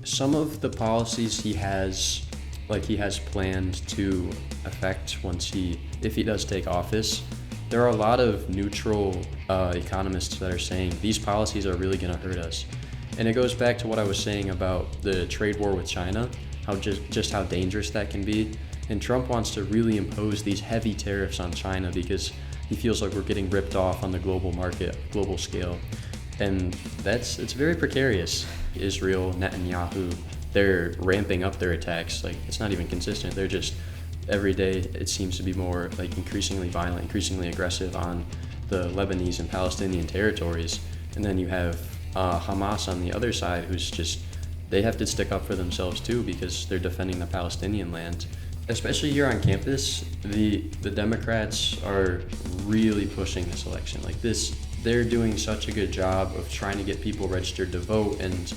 some of the policies he has planned to affect if he does take office, there are a lot of neutral economists that are saying these policies are really going to hurt us. And it goes back to what I was saying about the trade war with China, how just how dangerous that can be. And Trump wants to really impose these heavy tariffs on China because he feels like we're getting ripped off on the global market, global scale. And it's very precarious. Israel, Netanyahu, they're ramping up their attacks. Like, it's not even consistent. They're just, every day it seems to be more like increasingly violent, increasingly aggressive on the Lebanese and Palestinian territories. And then you have Hamas on the other side, who's just, they have to stick up for themselves too because they're defending the Palestinian land. Especially here on campus, the Democrats are really pushing this election. Like this, they're doing such a good job of trying to get people registered to vote and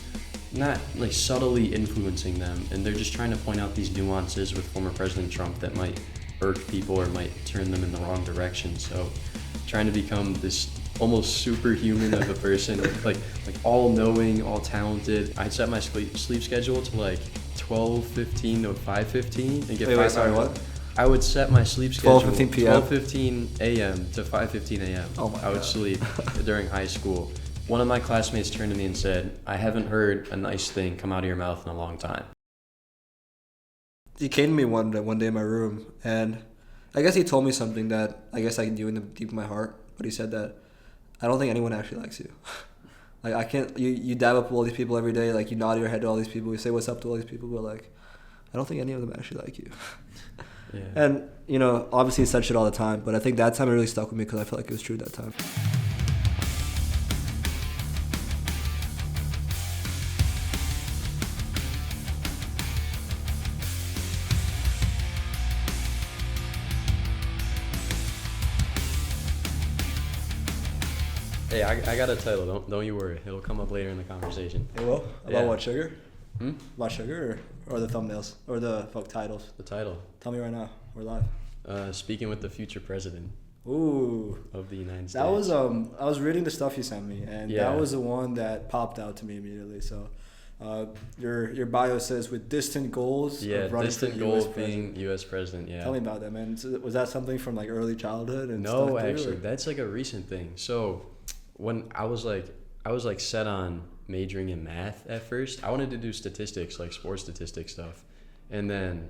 not like subtly influencing them. And they're just trying to point out these nuances with former President Trump that might irk people or might turn them in the wrong direction. So trying to become this almost superhuman of a person, like all-knowing, all-talented. I'd set my sleep schedule to like 12:15 to 5:15 and get 5 hours. What? I would set my sleep schedule 12:15 p.m. 12:15 a.m. to 5:15 a.m. Oh my God. I would sleep during high school. One of my classmates turned to me and said, "I haven't heard a nice thing come out of your mouth in a long time." He came to me one day in my room, and I guess he told me something that I guess I knew in the deep of my heart. But he said that I don't think anyone actually likes you. Like, I can't. You dab up with all these people every day. Like, you nod your head to all these people. You say what's up to all these people, but like, I don't think any of them actually like you. Yeah. And obviously he said shit all the time, but I think that time it really stuck with me because I felt like it was true that time. Hey, I got a title. Don't you worry. It'll come up later in the conversation. It will? About what, sugar? Hmm? About sugar or the thumbnails? Or the titles? The title. Tell me right now. We're live. Speaking with the future president. Ooh. Of the United States. That was I was reading the stuff you sent me, and that was the one that popped out to me immediately. So, your bio says with distant goals. Yeah, of running distant for goal US of being president. U.S. president. Yeah. Tell me about that, man. So was that something from like early childhood? And No, stuff actually, that's like a recent thing. So, when I was like set on majoring in math at first. I wanted to do statistics, like sports statistics stuff, and then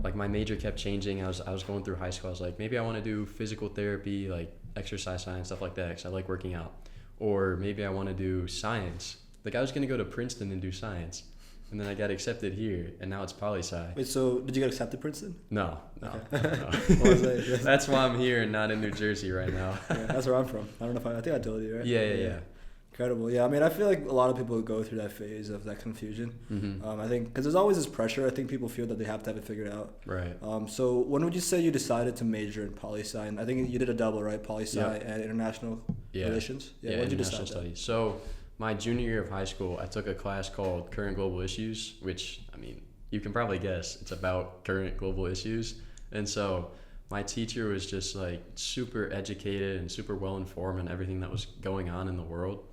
like my major kept changing. I was going through high school. I was like, maybe I want to do physical therapy, like exercise science, stuff like that, because I like working out. Or maybe I want to do science. Like I was gonna go to Princeton and do science, and then I got accepted here, and now it's poli-sci. Wait, so did you get accepted to Princeton? No. Okay. No. That's why I'm here and not in New Jersey right now. Yeah, that's where I'm from. I don't know if I think I told you, right? Yeah. Incredible. Yeah, I mean, I feel like a lot of people go through that phase of that confusion. Mm-hmm. I think because there's always this pressure. I think people feel that they have to have it figured out. Right. So when would you say you decided to major in poli-sci? And I think you did a double, right? Poli-sci and international relations. Yeah. When did you International decide studies. So my junior year of high school, I took a class called Current Global Issues, which, I mean, you can probably guess it's about current global issues. And so my teacher was just like super educated and super well informed on everything that was going on in the world.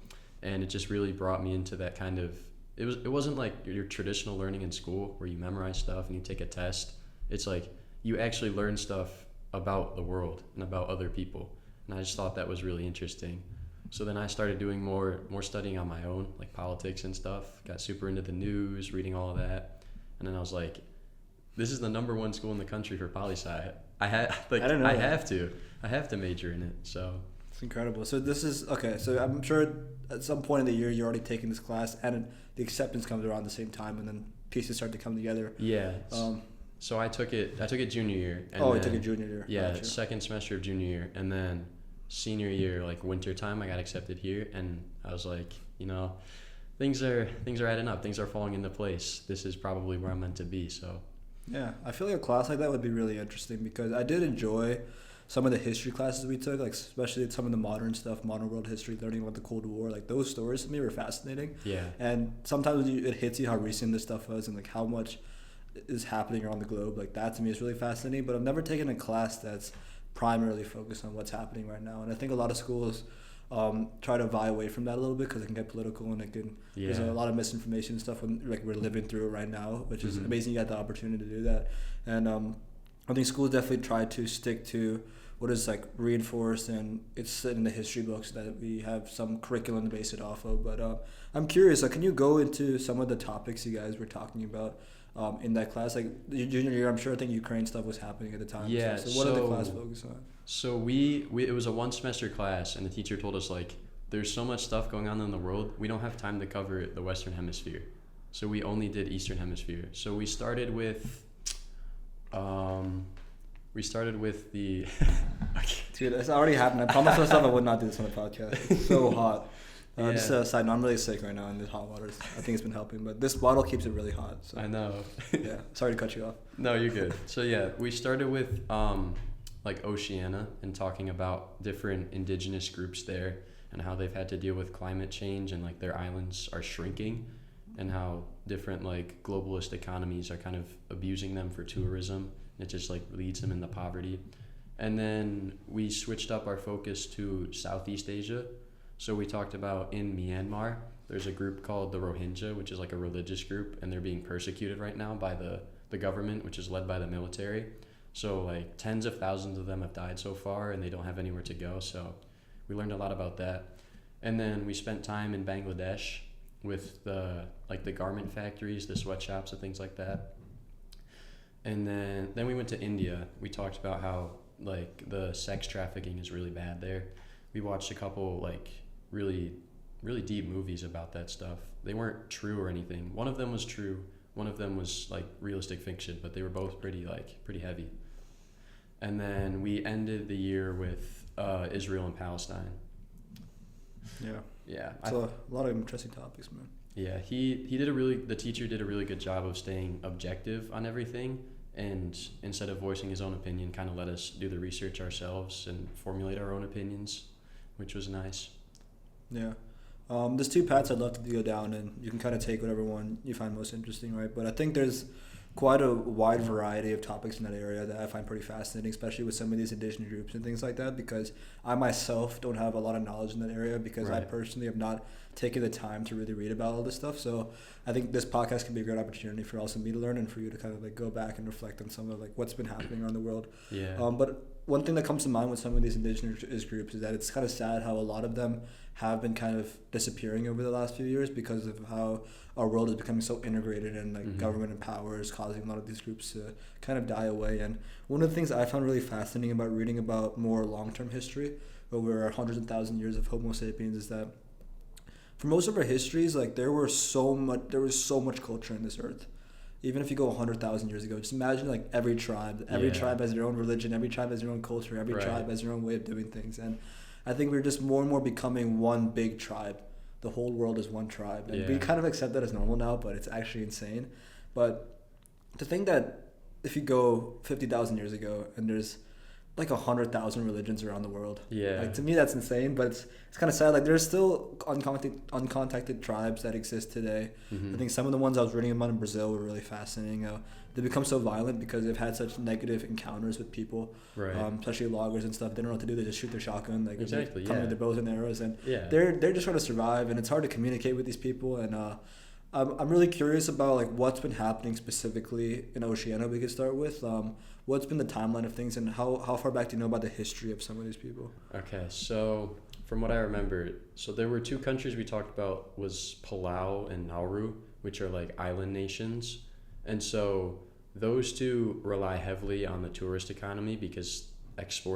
And it just really brought me into that kind of, it wasn't like your traditional learning in school where you memorize stuff and you take a test. It's like you actually learn stuff about the world and about other people. And I just thought that was really interesting. So then I started doing more studying on my own, like politics and stuff. Got super into the news, reading all of that. And then I was like, this is the #1 school in the country for poli-sci. I have to major in it. So It's incredible. So this is okay. So I'm sure at some point in the year you're already taking this class, and the acceptance comes around the same time, and then pieces start to come together. Yeah. So I took it junior year. And you took it junior year. Yeah, Gotcha. second semester of junior year, and then senior year, like winter time, I got accepted here, and I was like, things are adding up. Things are falling into place. This is probably where I'm meant to be. So. Yeah, I feel like a class like that would be really interesting because I did enjoy some of the history classes we took, like especially some of the modern stuff, modern world history, learning about the Cold War. Like those stories to me were fascinating. Yeah. And sometimes it hits you how recent this stuff was and like how much is happening around the globe. Like that to me is really fascinating. But I've never taken a class that's primarily focused on what's happening right now. And I think a lot of schools try to vie away from that a little bit because it can get political and it can. Yeah. There's a lot of misinformation and stuff when like we're living through it right now, which is amazing. You got the opportunity to do that, and I think schools definitely try to stick to what is like reinforced and it's in the history books that we have some curriculum to base it off of. But I'm curious, like, can you go into some of the topics you guys were talking about in that class? Like your junior year, I'm sure I think Ukraine stuff was happening at the time. Yeah. So what did the class focus on? So we it was a 1 semester class, and the teacher told us like there's so much stuff going on in the world, we don't have time to cover the Western Hemisphere, so we only did Eastern Hemisphere. So we started with the Dude, it's already happened. I promised myself I would not do this on the podcast. It's so hot. Yeah. Just a side note, I'm really sick right now in this hot water. I think it's been helping, but this bottle keeps it really hot. So. I know. Yeah, sorry to cut you off. No, you're good. So yeah, we started with like Oceania and talking about different indigenous groups there and how they've had to deal with climate change and like their islands are shrinking and how different like globalist economies are kind of abusing them for tourism. It just like leads them into poverty. And then we switched up our focus to Southeast Asia. So we talked about in Myanmar, there's a group called the Rohingya, which is like a religious group, and they're being persecuted right now by the government, which is led by the military. So like tens of thousands of them have died so far, and they don't have anywhere to go. So we learned a lot about that. And then we spent time in Bangladesh with the garment factories, the sweatshops and things like that. And then we went to India. We talked about how like the sex trafficking is really bad there. We watched a couple like really deep movies about that stuff. They weren't true or anything. One of them was true. One of them was like realistic fiction, but they were both pretty heavy. And then we ended the year with Israel and Palestine. Yeah. Yeah. So a lot of interesting topics, man. Yeah, the teacher did a really good job of staying objective on everything, and instead of voicing his own opinion, kind of let us do the research ourselves and formulate our own opinions, which was nice. Yeah. There's two paths I'd love to go down, and you can kind of take whatever one you find most interesting, right? But I think there's quite a wide variety of topics in that area that I find pretty fascinating, especially with some of these indigenous groups and things like that, because I myself don't have a lot of knowledge in that area because I personally have not taken the time to really read about all this stuff. So I think this podcast can be a great opportunity for also me to learn and for you to kind of like go back and reflect on some of like what's been happening around the world. Yeah. But one thing that comes to mind with some of these indigenous groups is that it's kind of sad how a lot of them have been kind of disappearing over the last few years because of how our world is becoming so integrated and like government and power is causing a lot of these groups to kind of die away. And one of the things I found really fascinating about reading about more long-term history over hundreds of thousands of years of Homo sapiens is that for most of our histories, like there was so much culture in this earth. Even if you go 100,000 years ago, just imagine like every tribe has their own religion, every tribe has their own culture, every tribe has their own way of doing things. And I think we're just more and more becoming one big tribe. The whole world is one tribe. And we kind of accept that as normal now, but it's actually insane. But to think that if you go 50,000 years ago and there's like 100,000 religions around the world. Yeah. Like to me that's insane, but it's kind of sad. Like there's still uncontacted tribes that exist today. I think some of the ones I was reading about in Brazil were really fascinating. They become so violent because they've had such negative encounters with people, especially loggers and stuff. They don't know what to do. They just shoot their shotgun, like come with their bows and arrows, and they're just trying to survive. And it's hard to communicate with these people. And I'm really curious about like what's been happening specifically in Oceania. We could start with what's been the timeline of things and how far back do you know about the history of some of these people? Okay, so from what I remember, so there were two countries we talked about was Palau and Nauru, which are like island nations. And so those two rely heavily on the tourist economy because it's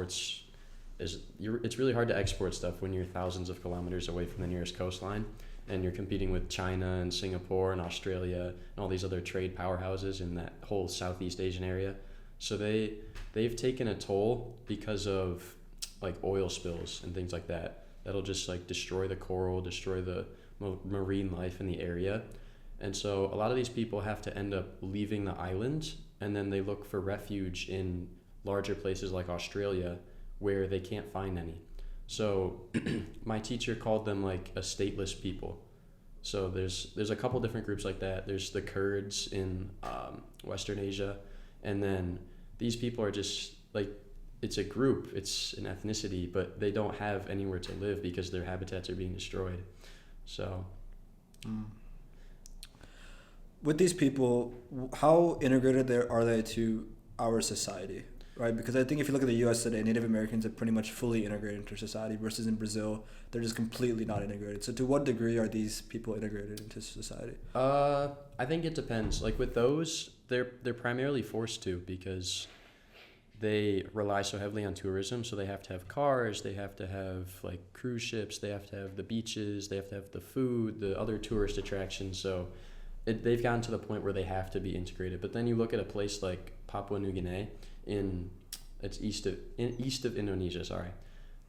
really hard to export stuff when you're thousands of kilometers away from the nearest coastline and you're competing with China and Singapore and Australia and all these other trade powerhouses in that whole Southeast Asian area. So they've taken a toll because of like oil spills and things like that. That'll just like destroy the coral, destroy the marine life in the area. And so a lot of these people have to end up leaving the island, and then they look for refuge in larger places like Australia where they can't find any. So my teacher called them like a stateless people. So there's a couple different groups like that. There's the Kurds in Western Asia, and then these people are just like it's a group, it's an ethnicity, but they don't have anywhere to live because their habitats are being destroyed. So, with these people, how integrated are they to our society, right? Because I think if you look at the U.S. today, Native Americans are pretty much fully integrated into society, versus in Brazil, they're just completely not integrated. So to what degree are these people integrated into society? I think it depends. Like with those, they're primarily forced to because they rely so heavily on tourism. So they have to have cars, they have to have like cruise ships, they have to have the beaches, they have to have the food, the other tourist attractions. So they've gotten to the point where they have to be integrated. But then you look at a place like Papua New Guinea, it's east of Indonesia. Sorry,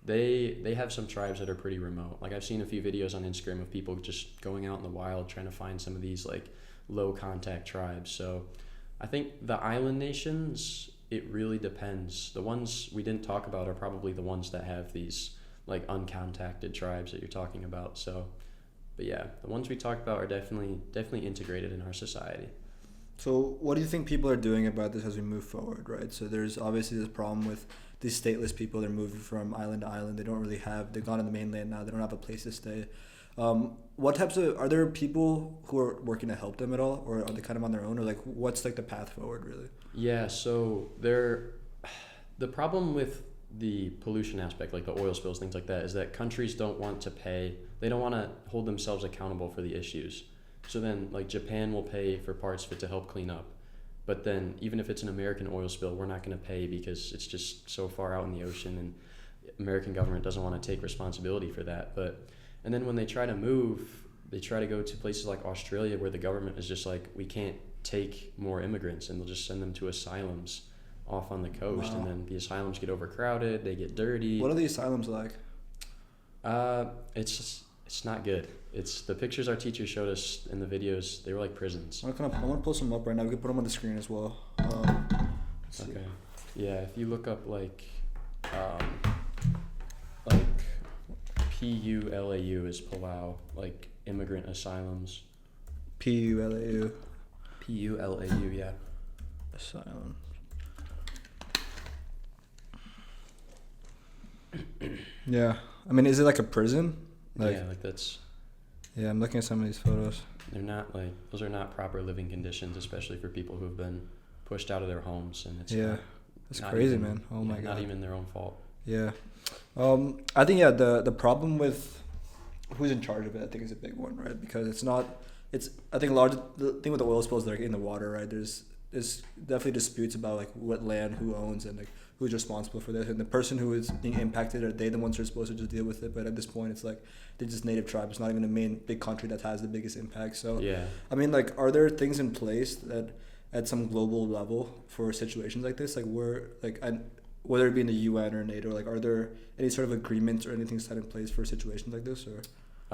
they have some tribes that are pretty remote. Like I've seen a few videos on Instagram of people just going out in the wild trying to find some of these like low contact tribes. So I think the island nations, it really depends. The ones we didn't talk about are probably the ones that have these like uncontacted tribes that you're talking about. So, but yeah, the ones we talked about are definitely integrated in our society. So what do you think people are doing about this as we move forward, right? So there's obviously this problem with these stateless people. They're moving from island to island. They've gone on the mainland now. They don't have a place to stay. Are there people who are working to help them at all? Or are they kind of on their own? Or like, what's like the path forward really? Yeah, so the problem with the pollution aspect, like the oil spills, things like that, is that countries don't want to pay. They don't want to hold themselves accountable for the issues. So then, like Japan will pay for parts of it to help clean up, but then even if it's an American oil spill, we're not going to pay because it's just so far out in the ocean, and American government doesn't want to take responsibility for that. And then when they try to move, they try to go to places like Australia where the government is just like, we can't take more immigrants, and they'll just send them to asylums off on the coast. Wow. And then the asylums get overcrowded, they get dirty. What are the asylums like? It's not good. It's the pictures our teacher showed us in the videos, they were like prisons. I want to pull some up right now. We can put them on the screen as well. Okay. Yeah, if you look up like PULAU is Palau, like immigrant asylums. PULAU. PULAU, yeah. Asylum. Yeah. I mean, is it like a prison? Yeah, like that's... Yeah, I'm looking at some of these photos. Those are not proper living conditions, especially for people who have been pushed out of their homes, and it's it's crazy, man. Oh my God. Not even their own fault. Yeah. I think the problem with who's in charge of it, I think, is a big one, right? Because I think the thing with the oil spills that are in the water, right? There's definitely disputes about like what land, who owns, and like who's responsible for this. And the person who is being impacted, are they the ones who are supposed to just deal with it? But at this point, it's like they're just native tribe. It's not even the main big country that has the biggest impact. So yeah, I mean, like, are there things in place that at some global level for situations like this, like whether it be in the UN or NATO, like, are there any sort of agreements or anything set in place for situations like this, or?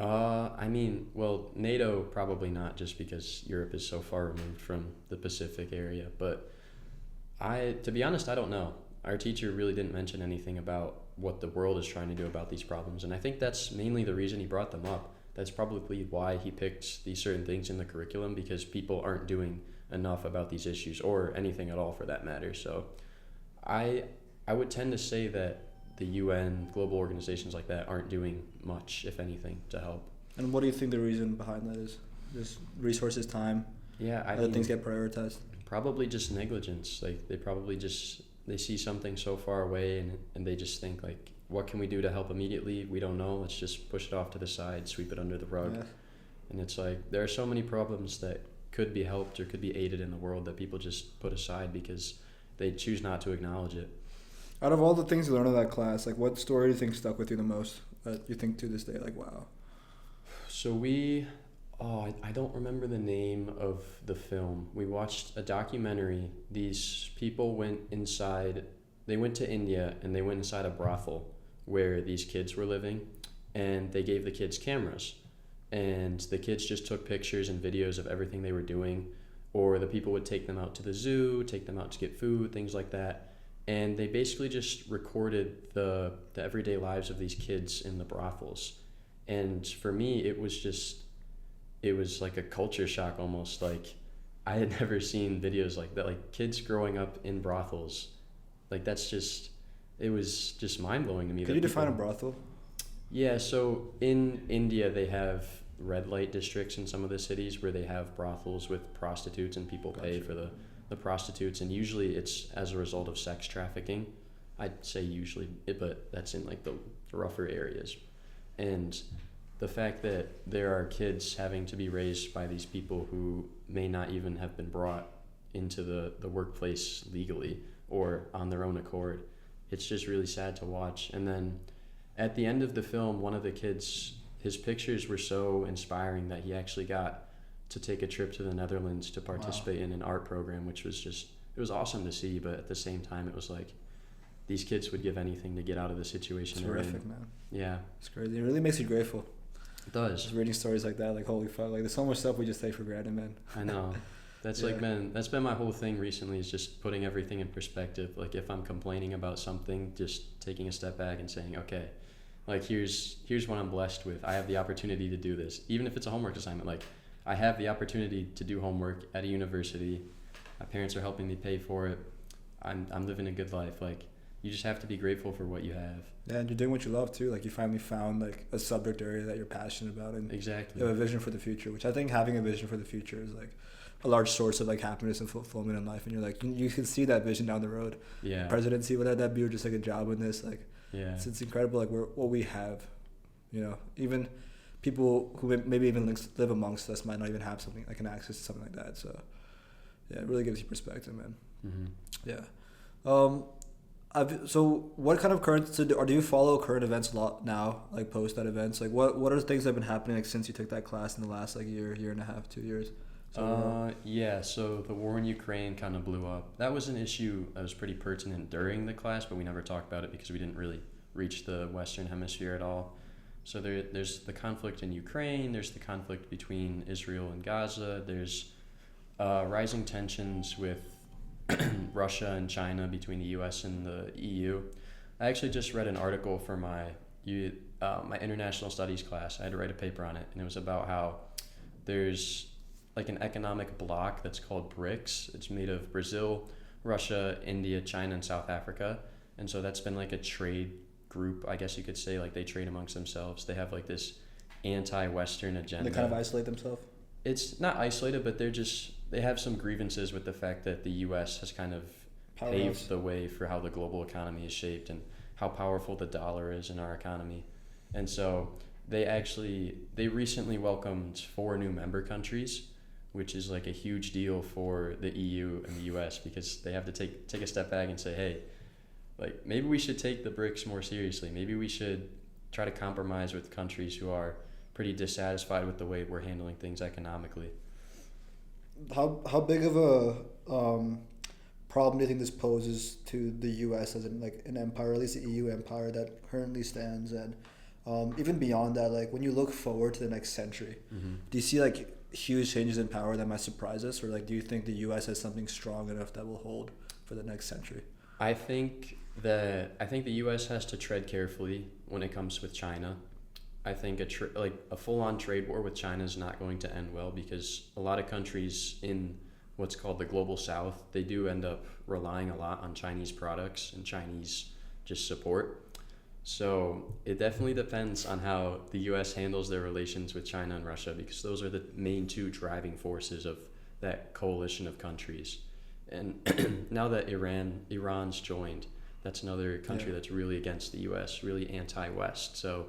I mean, well, NATO probably not, just because Europe is so far removed from the Pacific area. But to be honest, I don't know. Our teacher really didn't mention anything about what the world is trying to do about these problems, and I think that's mainly the reason he brought them up. That's probably why he picked these certain things in the curriculum, because people aren't doing enough about these issues, or anything at all for that matter. So I would tend to say that the UN, global organizations like that, aren't doing much, if anything, to help. And what do you think the reason behind that is? Just resources, time? Yeah, other things get prioritized? Probably just negligence. Like, they see something so far away, and they just think, like, what can we do to help immediately? We don't know. Let's just push it off to the side, sweep it under the rug. Yeah. And it's like, there are so many problems that could be helped or could be aided in the world that people just put aside because they choose not to acknowledge it. Out of all the things you learned in that class, like, what story do you think stuck with you the most that you think to this day, like, wow? So I don't remember the name of the film. We watched a documentary. These people went to India, and they went inside a brothel where these kids were living, and they gave the kids cameras. And the kids just took pictures and videos of everything they were doing, or the people would take them out to the zoo, take them out to get food, things like that. And they basically just recorded the everyday lives of these kids in the brothels. And for me, it was like a culture shock almost. Like, I had never seen videos like that, like kids growing up in brothels. Like, that's just, it was just mind-blowing to me. Could you define a brothel? Yeah, so in India they have red light districts in some of the cities where they have brothels with prostitutes and people pay for the prostitutes, and usually it's as a result of sex trafficking. I'd say usually, but that's in like the rougher areas. And the fact that there are kids having to be raised by these people who may not even have been brought into the workplace legally or on their own accord, it's just really sad to watch. And then at the end of the film, one of the kids, his pictures were so inspiring that he actually got to take a trip to the Netherlands to participate in an art program, which was just, it was awesome to see, but at the same time it was like these kids would give anything to get out of the situation they're in. Terrific, man. Yeah. It's crazy. It really makes you grateful. It does. Just reading stories like that, like holy fuck, like there's so much stuff we just take for granted, man. I know. That's that's been my whole thing recently, is just putting everything in perspective. Like if I'm complaining about something, just taking a step back and saying, okay, like here's what I'm blessed with. I have the opportunity to do this. Even if it's a homework assignment, like I have the opportunity to do homework at a university. My parents are helping me pay for it. I'm living a good life. Like you just have to be grateful for what you have. Yeah, and you're doing what you love too. Like you finally found like a subject area that you're passionate about, and exactly. you have a vision for the future, which I think having a vision for the future is like a large source of like happiness and fulfillment in life. And you're like, you can see that vision down the road. Yeah. Presidency, whether that be, or just like a job in this, like yeah, it's incredible. Like what we have, you know, even people who maybe even live amongst us might not even have something like an access to something like that. So yeah, it really gives you perspective, man. Mm-hmm. Yeah. So what kind of do you follow current events a lot now, like post that events? Like what are the things that have been happening like since you took that class in the last like year and a half, 2 years? So the war in Ukraine kind of blew up. That was an issue that was pretty pertinent during the class, but we never talked about it because we didn't really reach the Western Hemisphere at all. So there's the conflict in Ukraine, there's the conflict between Israel and Gaza, there's rising tensions with Russia and China, between the U.S. and the EU. I actually just read an article for my international studies class. I had to write a paper on it, and it was about how there's like an economic bloc that's called BRICS. It's made of Brazil, Russia, India, China, and South Africa. And so that's been like a trade group, I guess you could say. Like they trade amongst themselves. They have like this anti-Western agenda. They kind of isolate themselves? It's not isolated, but they have some grievances with the fact that the U.S. has kind of paved the way for how the global economy is shaped and how powerful the dollar is in our economy. And so they recently welcomed 4 new member countries, which is like a huge deal for the EU and the US, because they have to take a step back and say, hey, like maybe we should take the BRICS more seriously. Maybe we should try to compromise with countries who are pretty dissatisfied with the way we're handling things economically. How big of a problem do you think this poses to the US as an empire, or at least the EU empire that currently stands? And even beyond that, like when you look forward to the next century, mm-hmm. do you see like huge changes in power that might surprise us, or like do you think the US has something strong enough that will hold for the next century? I think the US has to tread carefully when it comes with China. I think a full-on trade war with China is not going to end well, because a lot of countries in what's called the global south, they do end up relying a lot on Chinese products and Chinese just support. So it definitely depends on how the U.S. handles their relations with China and Russia, because those are the main 2 driving forces of that coalition of countries. And now that Iran's joined, that's another country that's really against the U.S., really anti-West. So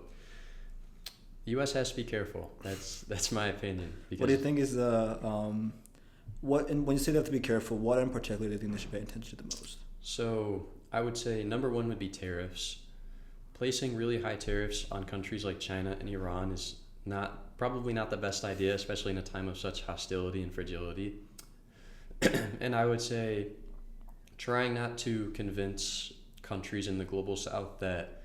the U.S. has to be careful. That's my opinion. What do you think is when you say they have to be careful, what in particular do you think they should pay attention to the most? So I would say number 1 would be tariffs. Placing really high tariffs on countries like China and Iran is probably not the best idea, especially in a time of such hostility and fragility. And I would say trying not to convince countries in the global south that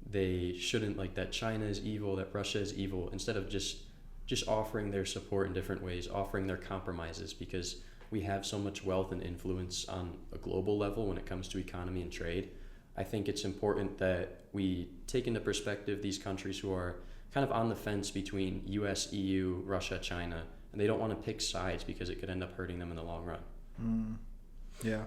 they shouldn't, like that China is evil, that Russia is evil, instead of just offering their support in different ways, offering their compromises, because we have so much wealth and influence on a global level when it comes to economy and trade. I think it's important that we take into perspective these countries who are kind of on the fence between US, EU, Russia, China, and they don't want to pick sides because it could end up hurting them in the long run. Yeah.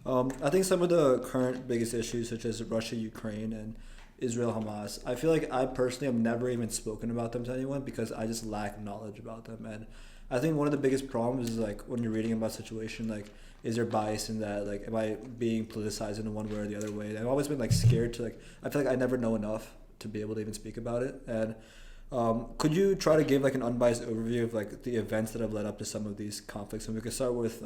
I think some of the current biggest issues, such as Russia, Ukraine, and Israel, Hamas, I feel like I personally have never even spoken about them to anyone because I just lack knowledge about them. And I think one of the biggest problems is like when you're reading about a situation, like, is there bias in that? Like, am I being politicized in one way or the other way? And I've always been like scared to like, I feel like I never know enough to be able to even speak about it. And could you try to give like an unbiased overview of like the events that have led up to some of these conflicts? And we could start with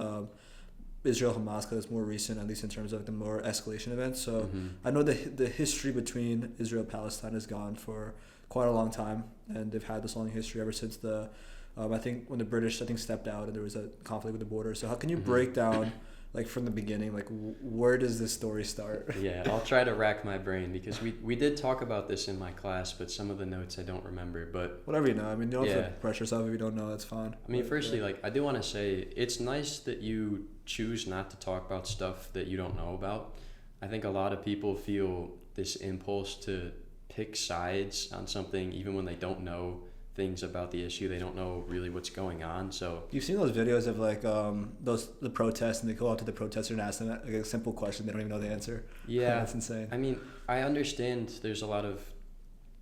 Israel Hamas because it's more recent, at least in terms of the more escalation events. So I know the history between Israel and Palestine has gone for quite a long time, and they've had this long history ever since the I think when the British stepped out and there was a conflict with the border. So how can you break down like from the beginning, like where does this story start? Yeah, I'll try to rack my brain because we did talk about this in my class, but some of the notes I don't remember. But whatever you know, I mean, you don't have to pressure yourself if you don't know. That's fine. I mean, firstly, like I do want to say it's nice that you choose not to talk about stuff that you don't know about. I think a lot of people feel this impulse to pick sides on something even when they don't know things about the issue. They don't know really what's going on. So you've seen those videos of like the protests, and they go out to the protester and ask them like a simple question they don't even know the answer. Yeah, that's insane. I mean, I understand there's a lot of,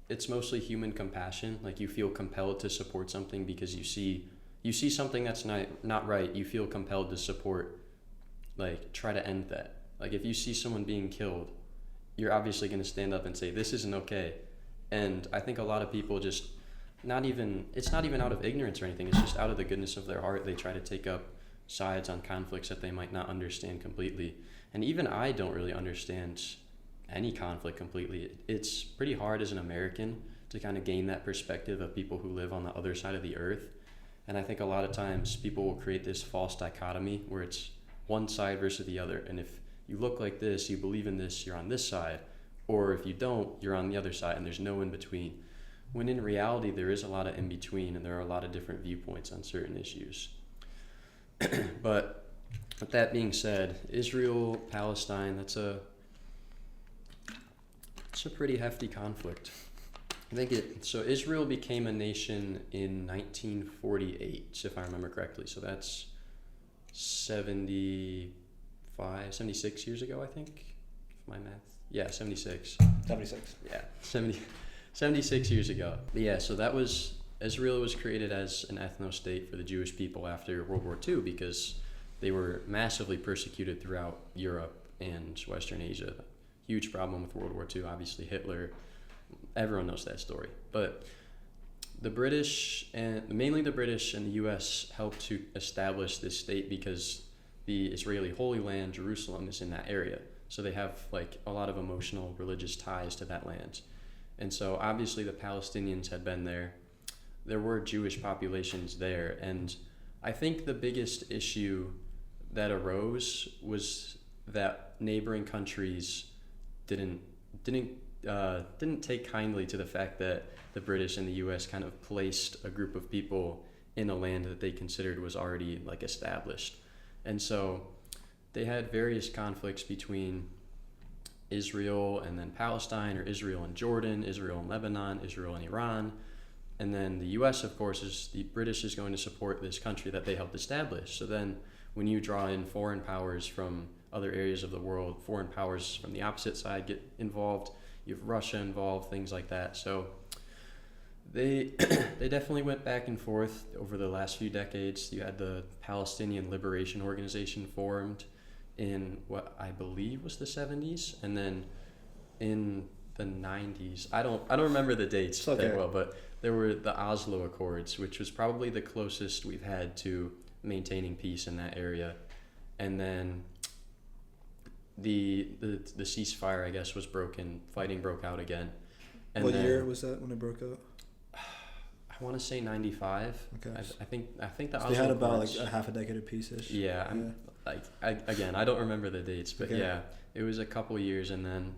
it's mostly human compassion. Like you feel compelled to support something because you see something that's not right. You feel compelled to support, like try to end that. Like if you see someone being killed, you're obviously going to stand up and say this isn't okay. And I think a lot of people just it's not even out of ignorance or anything. It's just out of the goodness of their heart. They try to take up sides on conflicts that they might not understand completely. And even I don't really understand any conflict completely. It's pretty hard as an American to kind of gain that perspective of people who live on the other side of the earth. And I think a lot of times people will create this false dichotomy where it's one side versus the other. And if you look like this, you believe in this, you're on this side. Or if you don't, you're on the other side, and there's no in between. When in reality, there is a lot of in between, and there are a lot of different viewpoints on certain issues. But with that being said, Israel-Palestine, it's a pretty hefty conflict. I think so Israel became a nation in 1948, if I remember correctly. So that's 76 years ago, I think. If my math. Yeah, 76. 76. Yeah, 76 years ago. But yeah, so Israel was created as an ethno-state for the Jewish people after World War II because they were massively persecuted throughout Europe and Western Asia. Huge problem with World War II, obviously Hitler. Everyone knows that story. But the British, and mainly the British and the U.S., helped to establish this state because the Israeli Holy Land, Jerusalem, is in that area. So they have like a lot of emotional, religious ties to that land. And so obviously the Palestinians had been there. There were Jewish populations there. And I think the biggest issue that arose was that neighboring countries didn't take kindly to the fact that the British and the U.S. kind of placed a group of people in a land that they considered was already like established. And so they had various conflicts between Israel and then Palestine, or Israel and Jordan, Israel and Lebanon, Israel and Iran. And then the U.S., of course, the British is going to support this country that they helped establish. So then when you draw in foreign powers from other areas of the world, foreign powers from the opposite side get involved. You have Russia involved, things like that. So they definitely went back and forth over the last few decades. You had the Palestinian Liberation Organization formed in what I believe was the 70s, and then in the 90s, I don't remember the dates that well, but there were the Oslo Accords, which was probably the closest we've had to maintaining peace in that area. And then the ceasefire, I guess, was broken. Fighting broke out again. And what year was that when it broke out? I want to say 95. Okay. I think the so Oslo they had about Accords, like a half a decade of peace-ish. Yeah, I don't remember the dates, but okay. Yeah, it was a couple years, and then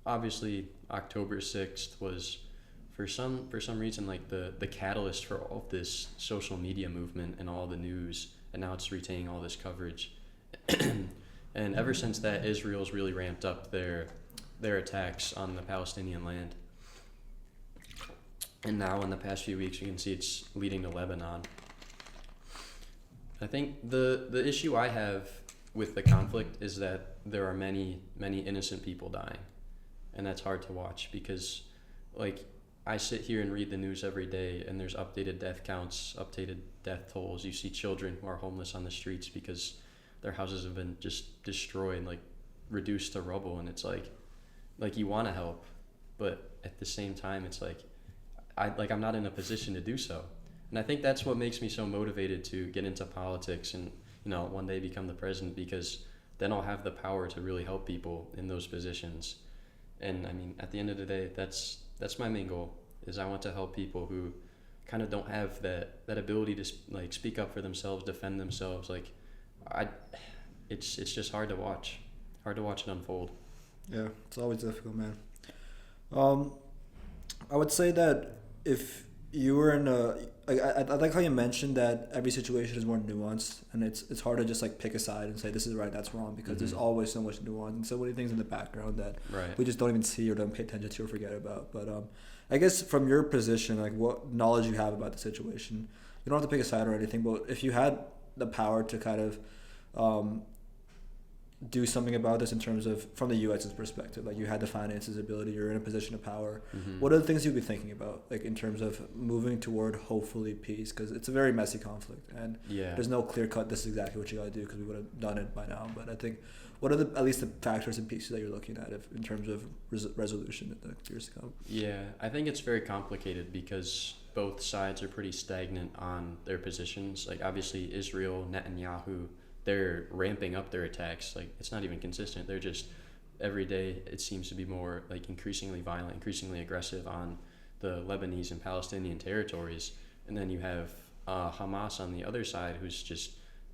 obviously October 6th was for some reason like the catalyst for all of this social media movement and all the news, and now it's retaining all this coverage. And ever since that, Israel's really ramped up their attacks on the Palestinian land. And now in the past few weeks, you can see it's leading to Lebanon. I think the issue I have with the conflict is that there are many innocent people dying, and that's hard to watch because, like, I sit here and read the news every day, and there's updated death counts, updated death tolls. You see children who are homeless on the streets because their houses have been just destroyed, like reduced to rubble, and it's like you want to help, but at the same time, it's like I'm not in a position to do so. And I think that's what makes me so motivated to get into politics and, one day become the president, because then I'll have the power to really help people in those positions. And I mean, at the end of the day, that's my main goal, is I want to help people who kind of don't have that ability to like speak up for themselves, defend themselves. Like it's just hard to watch it unfold. Yeah, it's always difficult, man. I would say that if you were in I like how you mentioned that every situation is more nuanced, and it's hard to just like pick a side and say this is right, that's wrong, because there's always so much nuance and so many things in the background that we just don't even see or don't pay attention to or forget about. But I guess from your position, like what knowledge you have about the situation, you don't have to pick a side or anything, but if you had the power to kind of do something about this in terms of from the U.S.'s perspective, like you had the finances, ability, you're in a position of power. What are the things you'd be thinking about, like in terms of moving toward hopefully peace? Because it's a very messy conflict, and there's no clear cut. This is exactly what you got to do, because we would have done it by now. But I think, what are at least the factors and pieces that you're looking at in terms of resolution in the years to come? Yeah, I think it's very complicated because both sides are pretty stagnant on their positions. Like obviously Israel, Netanyahu, they're ramping up their attacks. Like it's not even consistent. They're just every day it seems to be more like increasingly violent, increasingly aggressive on the Lebanese and Palestinian territories. And then you have Hamas on the other side, who's just,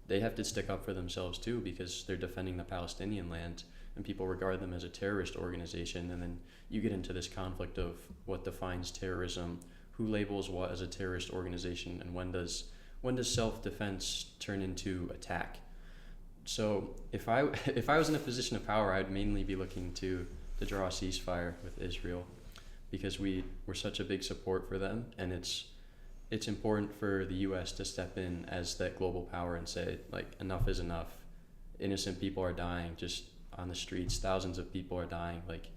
they have to stick up for themselves too, because they're defending the Palestinian land and people regard them as a terrorist organization. And then you get into this conflict of what defines terrorism, who labels what as a terrorist organization, and when does self-defense turn into attack. So if I was in a position of power, I'd mainly be looking to draw a ceasefire with Israel, because we're such a big support for them, and it's important for the U.S. to step in as that global power and say, like, enough is enough. Innocent people are dying just on the streets. Thousands of people are dying. Like,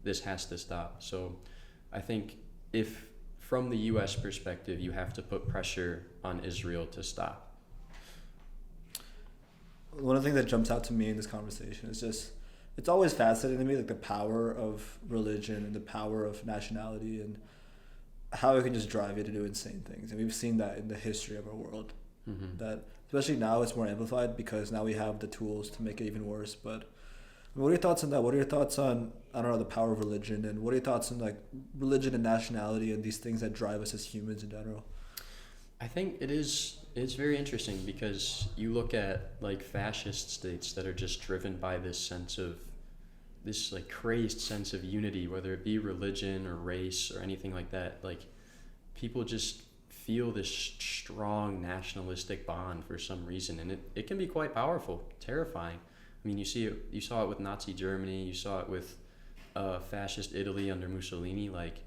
this has to stop. So I think if from the U.S. perspective, you have to put pressure on Israel to stop. One of the things that jumps out to me in this conversation is just, it's always fascinating to me, like the power of religion and the power of nationality and how it can just drive you to do insane things. And we've seen that in the history of our world. That especially now it's more amplified because now we have the tools to make it even worse. But what are your thoughts on that? What are your thoughts on, I don't know, the power of religion, and what are your thoughts on like religion and nationality and these things that drive us as humans in general? I think it's very interesting, because you look at like fascist states that are just driven by this like crazed sense of unity, whether it be religion or race or anything like that. Like people just feel this strong nationalistic bond for some reason, and it can be quite powerful, terrifying. I mean, you saw it with Nazi Germany, you saw it with fascist Italy under Mussolini. Like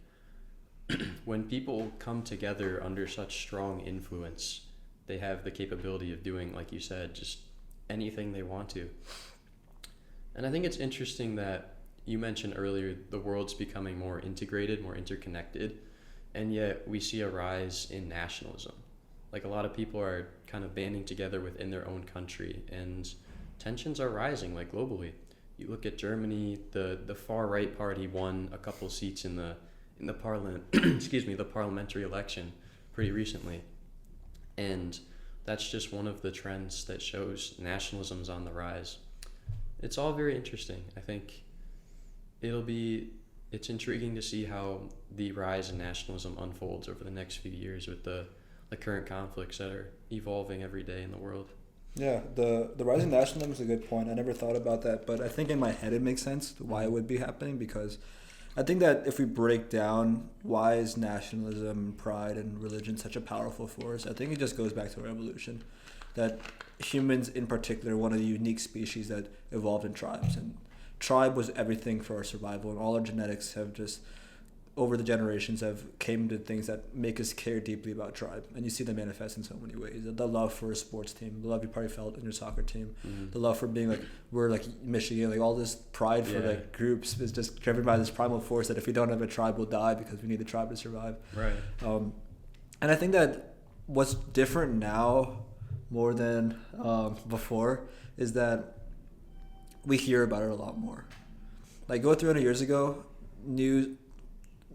when people come together under such strong influence, they have the capability of doing, like you said, just anything they want to. And I think it's interesting that you mentioned earlier the world's becoming more integrated, more interconnected, and yet we see a rise in nationalism. Like a lot of people are kind of banding together within their own country, and tensions are rising, like globally. You look at Germany, the far right party won a couple seats in the parliament, the parliamentary election pretty recently. And that's just one of the trends that shows nationalism's on the rise. It's all very interesting. I think it's intriguing to see how the rise in nationalism unfolds over the next few years with the current conflicts that are evolving every day in the world. Yeah, the rise in nationalism is a good point. I never thought about that, but I think in my head it makes sense why it would be happening, because I think that if we break down why is nationalism, pride, and religion such a powerful force, I think it just goes back to our evolution. That humans in particular are one of the unique species that evolved in tribes. And tribe was everything for our survival, and all our genetics have just over the generations have came to things that make us care deeply about tribe, and you see them manifest in so many ways. The love for a sports team, the love you probably felt in your soccer team, the love for being like we're like Michigan, like all this pride for like groups is just driven by this primal force that if we don't have a tribe, we'll die because we need the tribe to survive. Right. And I think that what's different now more than before is that we hear about it a lot more. Like go 300 years ago, news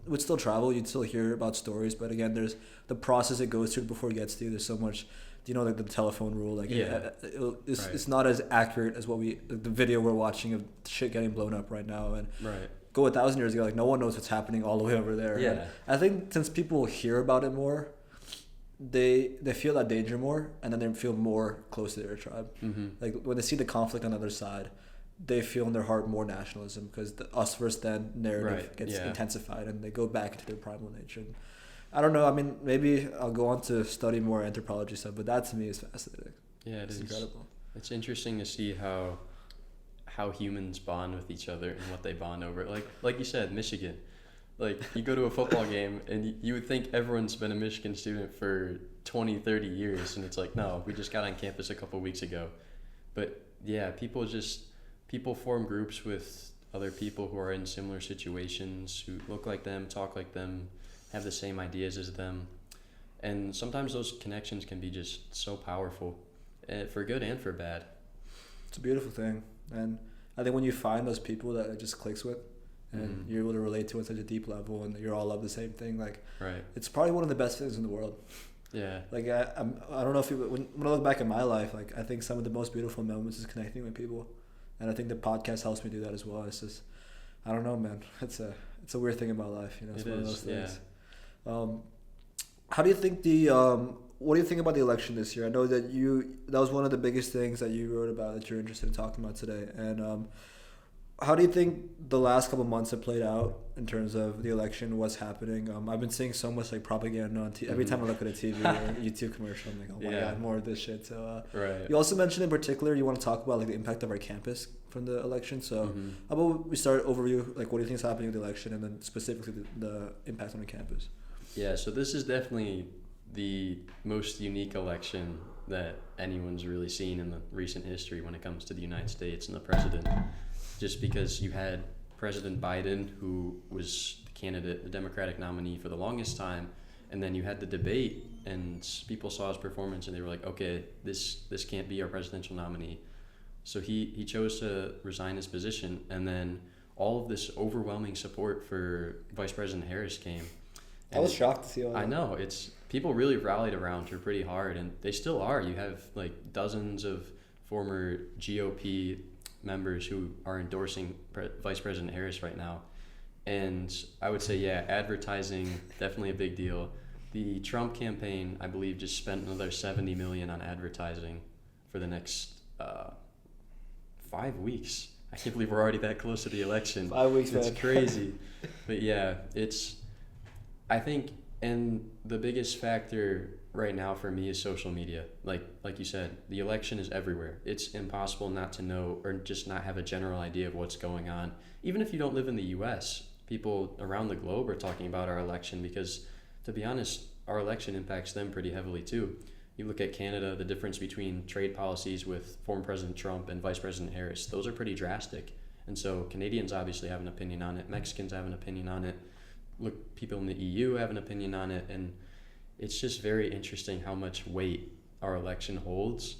would still travel, you'd still hear about stories, but again, there's the process it goes through before it gets to you. There's so much, like the telephone rule, like it's not as accurate as the video we're watching of shit getting blown up right now. And go 1,000 years ago, like no one knows what's happening all the way over there. Yeah. And I think since people hear about it more, they feel that danger more, and then they feel more close to their tribe. Like when they see the conflict on the other side, they feel in their heart more nationalism because the us versus them narrative gets intensified, and they go back into their primal nature. And I don't know. I mean, maybe I'll go on to study more anthropology stuff, but that to me is fascinating. Yeah, it's incredible. It's interesting to see how humans bond with each other and what they bond over. Like you said, Michigan. Like you go to a football game and you would think everyone's been a Michigan student for 20, 30 years, and it's like, no, we just got on campus a couple weeks ago. But yeah, people form groups with other people who are in similar situations, who look like them, talk like them, have the same ideas as them. And sometimes those connections can be just so powerful, for good and for bad. It's a beautiful thing. And I think when you find those people that it just clicks with, and you're able to relate to on such a deep level, and you all love the same thing, like it's probably one of the best things in the world. Yeah. Like I don't know if when I look back at my life, like I think some of the most beautiful moments is connecting with people. And I think the podcast helps me do that as well. It's just, I don't know, man. It's a weird thing about life, It's one of those things. How do you think what do you think about the election this year? I know that that was one of the biggest things that you wrote about that you're interested in talking about today. And how do you think the last couple of months have played out in terms of the election, what's happening? I've been seeing so much like propaganda on every time I look at a TV or YouTube commercial, I'm like, oh my God, more of this shit. So you also mentioned in particular you want to talk about like the impact of our campus from the election. So how about we start overview, like what do you think is happening with the election, and then specifically the impact on the campus? Yeah, so this is definitely the most unique election that anyone's really seen in the recent history when it comes to the United States and the president. Just because you had President Biden, who was the Democratic nominee for the longest time, and then you had the debate, and people saw his performance, and they were like, okay, this can't be our presidential nominee. So he chose to resign his position, and then all of this overwhelming support for Vice President Harris came. And I was shocked to see all that. I know, people really rallied around her pretty hard, and they still are. You have like dozens of former GOP members who are endorsing Vice President Harris right now. And I would say, advertising, definitely a big deal. The Trump campaign, I believe, just spent another $70 million on advertising for the next 5 weeks. I can't believe we're already that close to the election. 5 weeks, It's crazy. But I think, and the biggest factor right now for me is social media. Like you said, the election is everywhere. It's impossible not to know or just not have a general idea of what's going on. Even if you don't live in the U.S., people around the globe are talking about our election because, to be honest, our election impacts them pretty heavily too. You look at Canada, the difference between trade policies with former President Trump and Vice President Harris, those are pretty drastic. And so Canadians obviously have an opinion on it. Mexicans have an opinion on it. Look, people in the EU have an opinion on it, and it's just very interesting how much weight our election holds,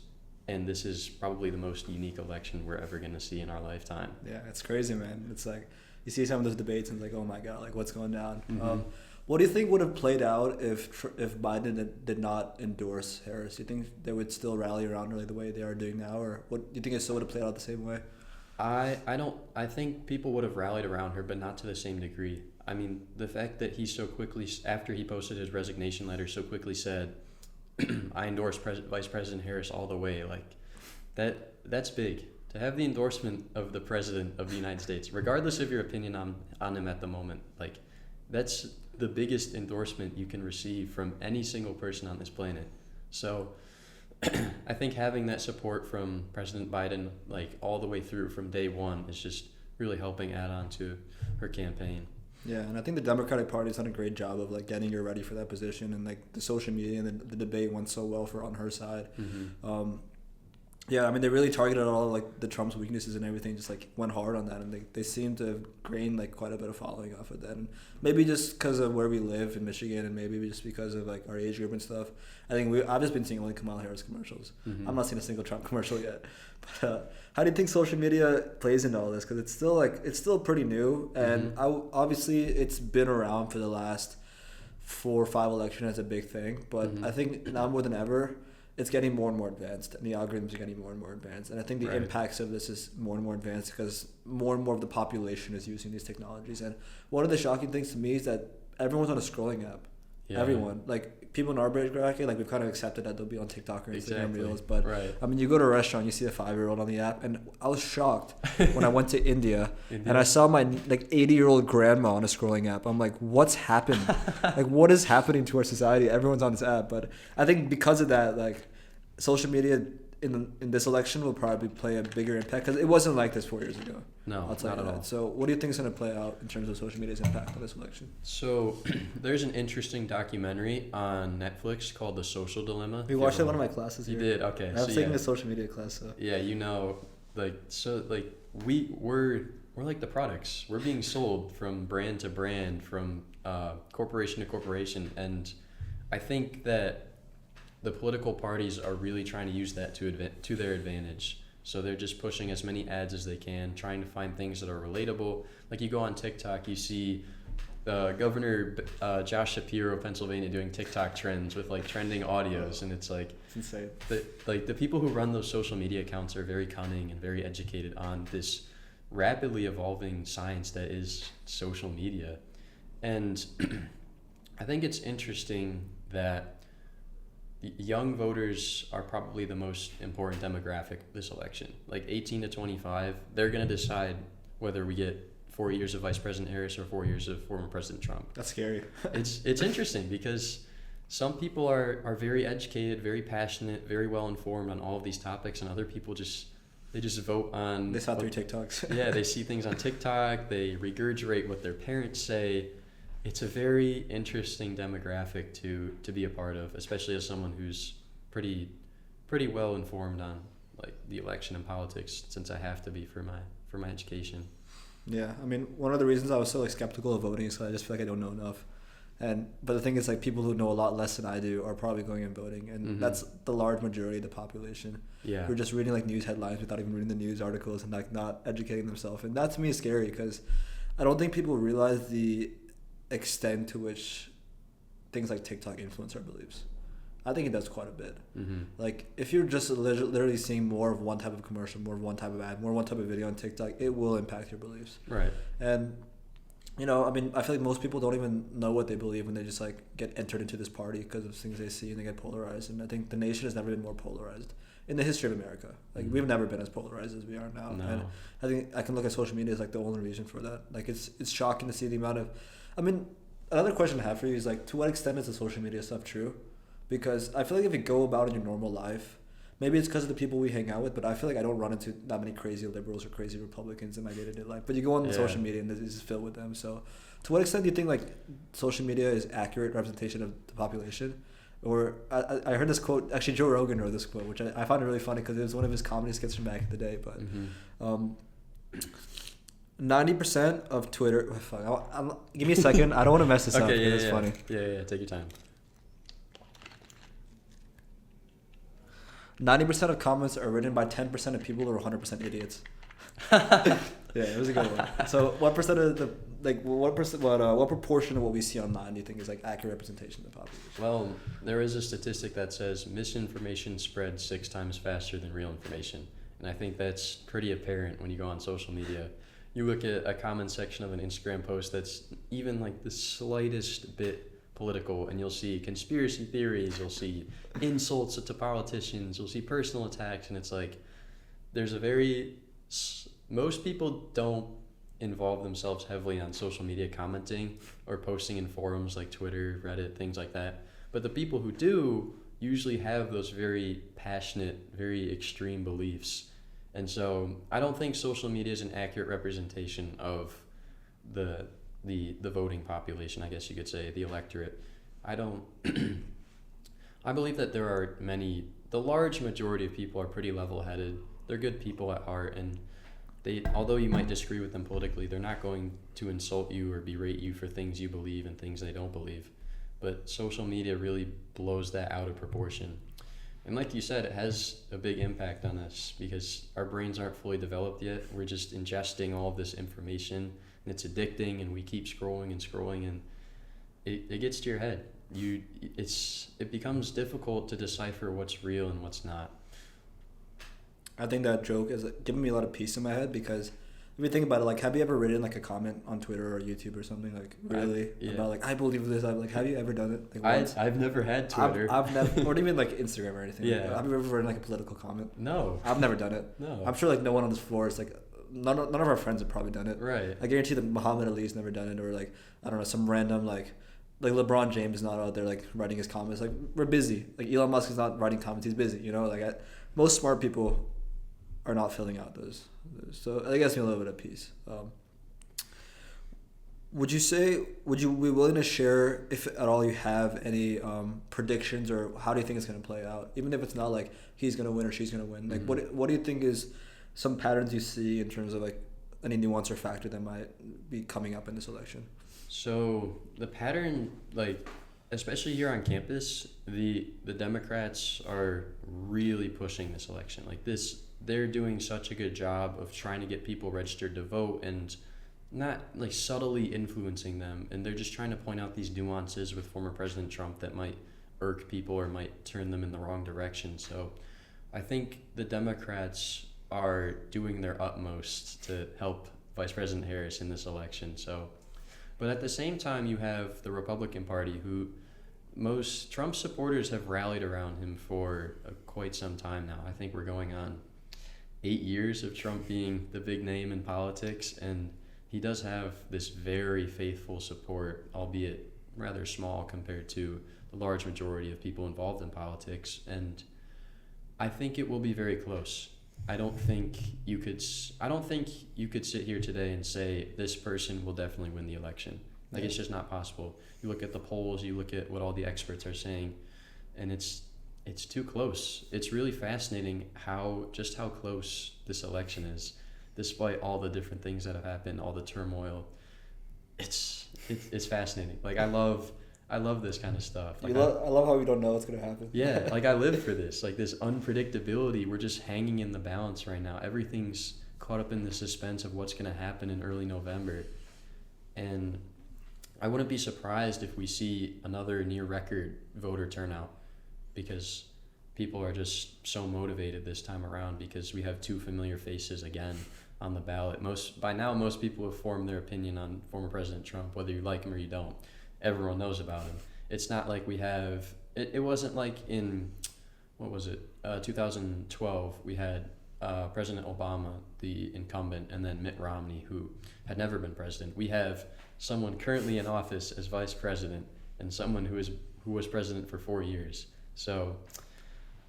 and this is probably the most unique election we're ever going to see in our lifetime. Yeah, it's crazy, man. It's like you see some of those debates and it's like, oh my God, like what's going down? What do you think would have played out if Biden did not endorse Harris? Do you think they would still rally around her like the way they are doing now, or what do you think it still would have played out the same way? I think people would have rallied around her, but not to the same degree. I mean, the fact that he so quickly, after he posted his resignation letter, so quickly said, I endorse Vice President Harris all the way, like, that's big. To have the endorsement of the President of the United States, regardless of your opinion on him at the moment, like, that's the biggest endorsement you can receive from any single person on this planet. So I think having that support from President Biden, like all the way through from day one, is just really helping add on to her campaign. Yeah, and I think the Democratic Party's done a great job of like getting her ready for that position, and like the social media and the debate went so well for on her side. Yeah, I mean, they really targeted all like the Trump's weaknesses and everything, just like went hard on that, and they seem to have gained like quite a bit of following off of that. And maybe just because of where we live in Michigan, and maybe just because of like our age group and stuff, I think I've just been seeing only Kamala Harris commercials. I'm not seeing a single Trump commercial yet. But how do you think social media plays into all this? Because it's still pretty new, and obviously it's been around for the last 4 or 5 elections as a big thing. But I think now more than ever, it's getting more and more advanced, and the algorithms are getting more and more advanced. And I think the impacts of this is more and more advanced because more and more of the population is using these technologies. And one of the shocking things to me is that everyone's on a scrolling app. Yeah. Everyone. Like, people in our bracket, like, we've kind of accepted that they'll be on TikTok or Instagram Reels. But, I mean, you go to a restaurant, you see a 5-year-old on the app, and I was shocked when I went to India, and I saw my, like, 80-year-old grandma on a scrolling app. I'm like, what's happened? Like, what is happening to our society? Everyone's on this app. But I think because of that, like, social media in this election will probably play a bigger impact because it wasn't like this 4 years ago. No, I'll tell not you at that. all. So what do you think is going to play out in terms of social media's impact on this election? So there's an interesting documentary on Netflix called The Social Dilemma. We watched it in one of my classes here. You did? Okay. I was taking a social media class. So. Yeah, you know, like, so, like, we're like the products. We're being sold from brand to brand, from corporation to corporation. And I think that the political parties are really trying to use that to their advantage. So they're just pushing as many ads as they can, trying to find things that are relatable. Like, you go on TikTok, you see Governor Josh Shapiro of Pennsylvania doing TikTok trends with like trending audios, and it's like, it's insane. The people who run those social media accounts are very cunning and very educated on this rapidly evolving science that is social media. And I think it's interesting that young voters are probably the most important demographic this election. Like 18 to 25, they're going to decide whether we get 4 years of Vice President Harris or 4 years of former President Trump. That's scary. It's interesting because some people are very educated, very passionate, very well informed on all of these topics, and other people just vote on... They saw 3 TikToks. Yeah, they see things on TikTok, they regurgitate what their parents say. It's a very interesting demographic to be a part of, especially as someone who's pretty well informed on like the election and politics, since I have to be for my education. Yeah, I mean, one of the reasons I was so like skeptical of voting is because I just feel like I don't know enough. But the thing is, like, people who know a lot less than I do are probably going and voting, and that's the large majority of the population. Yeah, who are just reading like news headlines without even reading the news articles and like not educating themselves, and that to me is scary because I don't think people realize the extent to which things like TikTok influence our beliefs. I think it does quite a bit. Like, if you're just literally seeing more of one type of commercial, more of one type of ad, more of one type of video on TikTok, it will impact your beliefs. Right. And, you know, I mean, I feel like most people don't even know what they believe when they just like get entered into this party because of things they see, and they get polarized. And I think the nation has never been more polarized in the history of America. Like, we've never been as polarized as we are now. No. And I think I can look at social media as like the only reason for that. Like, it's shocking to see the amount of... I mean, another question I have for you is, like, to what extent is the social media stuff true? Because I feel like if you go about in your normal life, maybe it's because of the people we hang out with, but I feel like I don't run into that many crazy liberals or crazy Republicans in my day-to-day life. But you go on social media and it's just filled with them. So to what extent do you think, like, social media is accurate representation of the population? Or I heard this quote, actually Joe Rogan wrote this quote, which I found it really funny because it was one of his comedy skits from back in the day. But 90% of Twitter... Oh, fuck, give me a second. I don't want to mess this up. Okay, it's funny. Yeah, take your time. 90% of comments are written by 10% of people who are 100% idiots. Yeah, it was a good one. So what percent of the... Like, what proportion of what we see online do you think is, like, accurate representation of the population? Well, there is a statistic that says misinformation spreads 6 times faster than real information. And I think that's pretty apparent when you go on social media. You look at a comment section of an Instagram post that's even like the slightest bit political, and you'll see conspiracy theories, you'll see insults to politicians, you'll see personal attacks, and it's like there's a very... Most people don't involve themselves heavily on social media commenting or posting in forums like Twitter, Reddit, things like that. But the people who do usually have those very passionate, very extreme beliefs. And so I don't think social media is an accurate representation of the the voting population, I guess you could say, the electorate. I don't. I believe that there are the large majority of people are pretty level-headed. They're good people at heart, and although you might disagree with them politically, they're not going to insult you or berate you for things you believe and things they don't believe. But social media really blows that out of proportion. And like you said, it has a big impact on us because our brains aren't fully developed yet. We're just ingesting all of this information, and it's addicting, and we keep scrolling and scrolling, and it gets to your head. It becomes difficult to decipher what's real and what's not. I think that joke is giving me a lot of peace in my head because if you think about it, like, have you ever written like a comment on Twitter or YouTube or something like really about like I believe this? I'm like, have you ever done it? Like, once? I've never had Twitter. I've never, or even like Instagram or anything. Yeah. Have you ever written like a political comment? No. I've never done it. No. I'm sure like no one on this floor is like none of our friends have probably done it. Right. I guarantee that Muhammad Ali's never done it, or like I don't know, some random like LeBron James is not out there like writing his comments. Like, we're busy. Like, Elon Musk is not writing comments. He's busy. You know, like most smart people are not filling out those. So I guess me a little bit of peace. Would you be willing to share, if at all you have any predictions, or how do you think it's going to play out? Even if it's not like he's going to win or she's going to win. Like, what do you think is some patterns you see in terms of like any nuance or factor that might be coming up in this election? So the pattern, like, especially here on campus, the Democrats are really pushing this election. Like they're doing such a good job of trying to get people registered to vote and not like subtly influencing them. And they're just trying to point out these nuances with former President Trump that might irk people or might turn them in the wrong direction. So I think the Democrats are doing their utmost to help Vice President Harris in this election. So, but at the same time, you have the Republican Party, who most Trump supporters have rallied around him for quite some time now. I think we're going on 8 years of Trump being the big name in politics, and he does have this very faithful support, albeit rather small compared to the large majority of people involved in politics. And I think it will be very close. I don't think you could sit here today and say this person will definitely win the election. Like, it's just not possible. You look at the polls, you look at what all the experts are saying, and it's too close. It's really fascinating how close this election is, despite all the different things that have happened, all the turmoil. It's fascinating. Like, I love this kind of stuff. Like, I love how we don't know what's gonna happen. Yeah, like I live for this. Like, this unpredictability. We're just hanging in the balance right now. Everything's caught up in the suspense of what's gonna happen in early November, and I wouldn't be surprised if we see another near record voter turnout, because people are just so motivated this time around because we have two familiar faces again on the ballot. By now, most people have formed their opinion on former President Trump, whether you like him or you don't. Everyone knows about him. It's not like we have, it wasn't like in, 2012, we had President Obama, the incumbent, and then Mitt Romney, who had never been president. We have someone currently in office as vice president and someone who was president for 4 years. So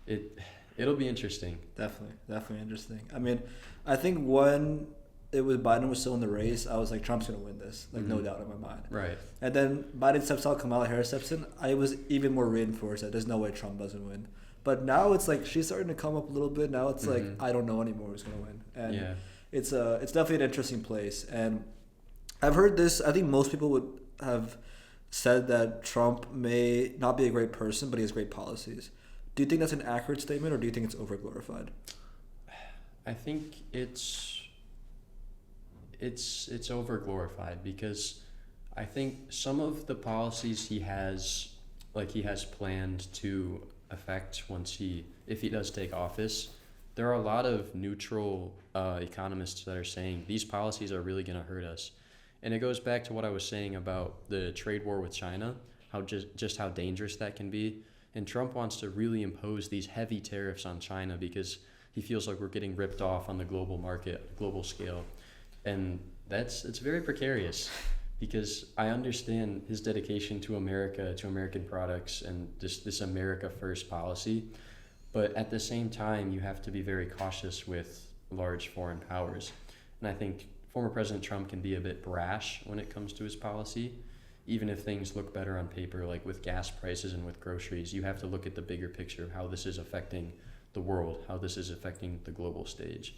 it'll be interesting. Definitely interesting. I mean, I think when Biden was still in the race, I was like, Trump's gonna win this, like, no doubt in my mind. Right. And then Biden steps out, Kamala Harris steps in. I was even more reinforced that there's no way Trump doesn't win. But now it's like she's starting to come up a little bit. Now it's like I don't know anymore who's gonna win, and it's definitely an interesting place. And I've heard this. I think most people would have said that Trump may not be a great person, but he has great policies. Do you think that's an accurate statement, or do you think it's overglorified? I think it's overglorified, because I think some of the policies he has planned to affect if he does take office, there are a lot of neutral economists that are saying these policies are really going to hurt us. And it goes back to what I was saying about the trade war with China, how just how dangerous that can be. And Trump wants to really impose these heavy tariffs on China because he feels like we're getting ripped off on the global market, global scale. And it's very precarious, because I understand his dedication to America, to American products, and just this America First policy. But at the same time, you have to be very cautious with large foreign powers. And I think former President Trump can be a bit brash when it comes to his policy. Even if things look better on paper, like with gas prices and with groceries, you have to look at the bigger picture of how this is affecting the world, how this is affecting the global stage.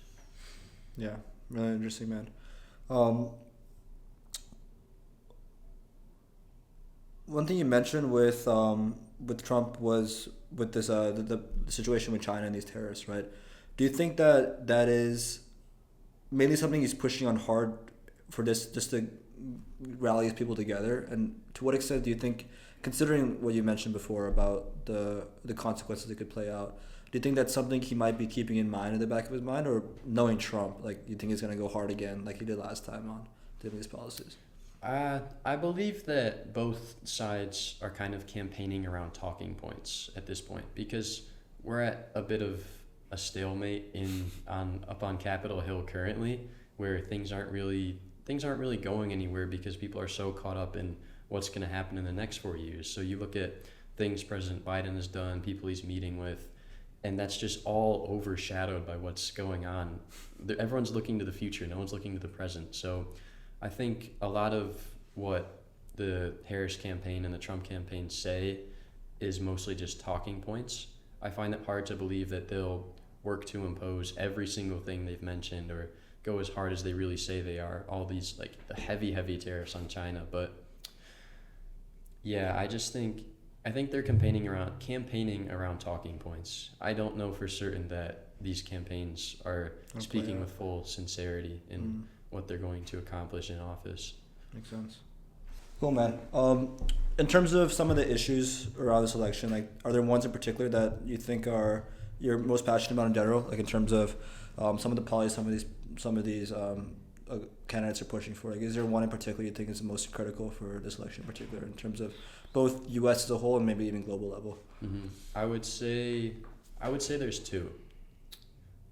Yeah, really interesting, man. One thing you mentioned with Trump was with this the situation with China and these tariffs, right? Do you think that is mainly something he's pushing on hard for this just to rally his people together? And to what extent do you think, considering what you mentioned before about the consequences that could play out, do you think that's something he might be keeping in mind in the back of his mind, or knowing Trump, like you think he's gonna go hard again like he did last time on doing these policies? I believe that both sides are kind of campaigning around talking points at this point, because we're at a bit of a stalemate up on Capitol Hill currently, where things aren't really going anywhere because people are so caught up in what's going to happen in the next 4 years. So you look at things President Biden has done, people he's meeting with, and that's just all overshadowed by what's going on. Everyone's looking to the future, no one's looking to the present. So I think a lot of what the Harris campaign and the Trump campaign say is mostly just talking points. I find it hard to believe that they'll work to impose every single thing they've mentioned or go as hard as they really say they are, all these like the heavy tariffs on China. But yeah, I think they're campaigning around talking points. I don't know for certain that these campaigns are speaking with full sincerity in what they're going to accomplish in office. Makes sense. Cool, man. In terms of some of the issues around this election, like, are there ones in particular that you think you're most passionate about in general? Like in terms of some of the policies some of these candidates are pushing for. Like, is there one in particular you think is the most critical for this election in particular, in terms of both U.S. as a whole and maybe even global level? Mm-hmm. I would say there's two.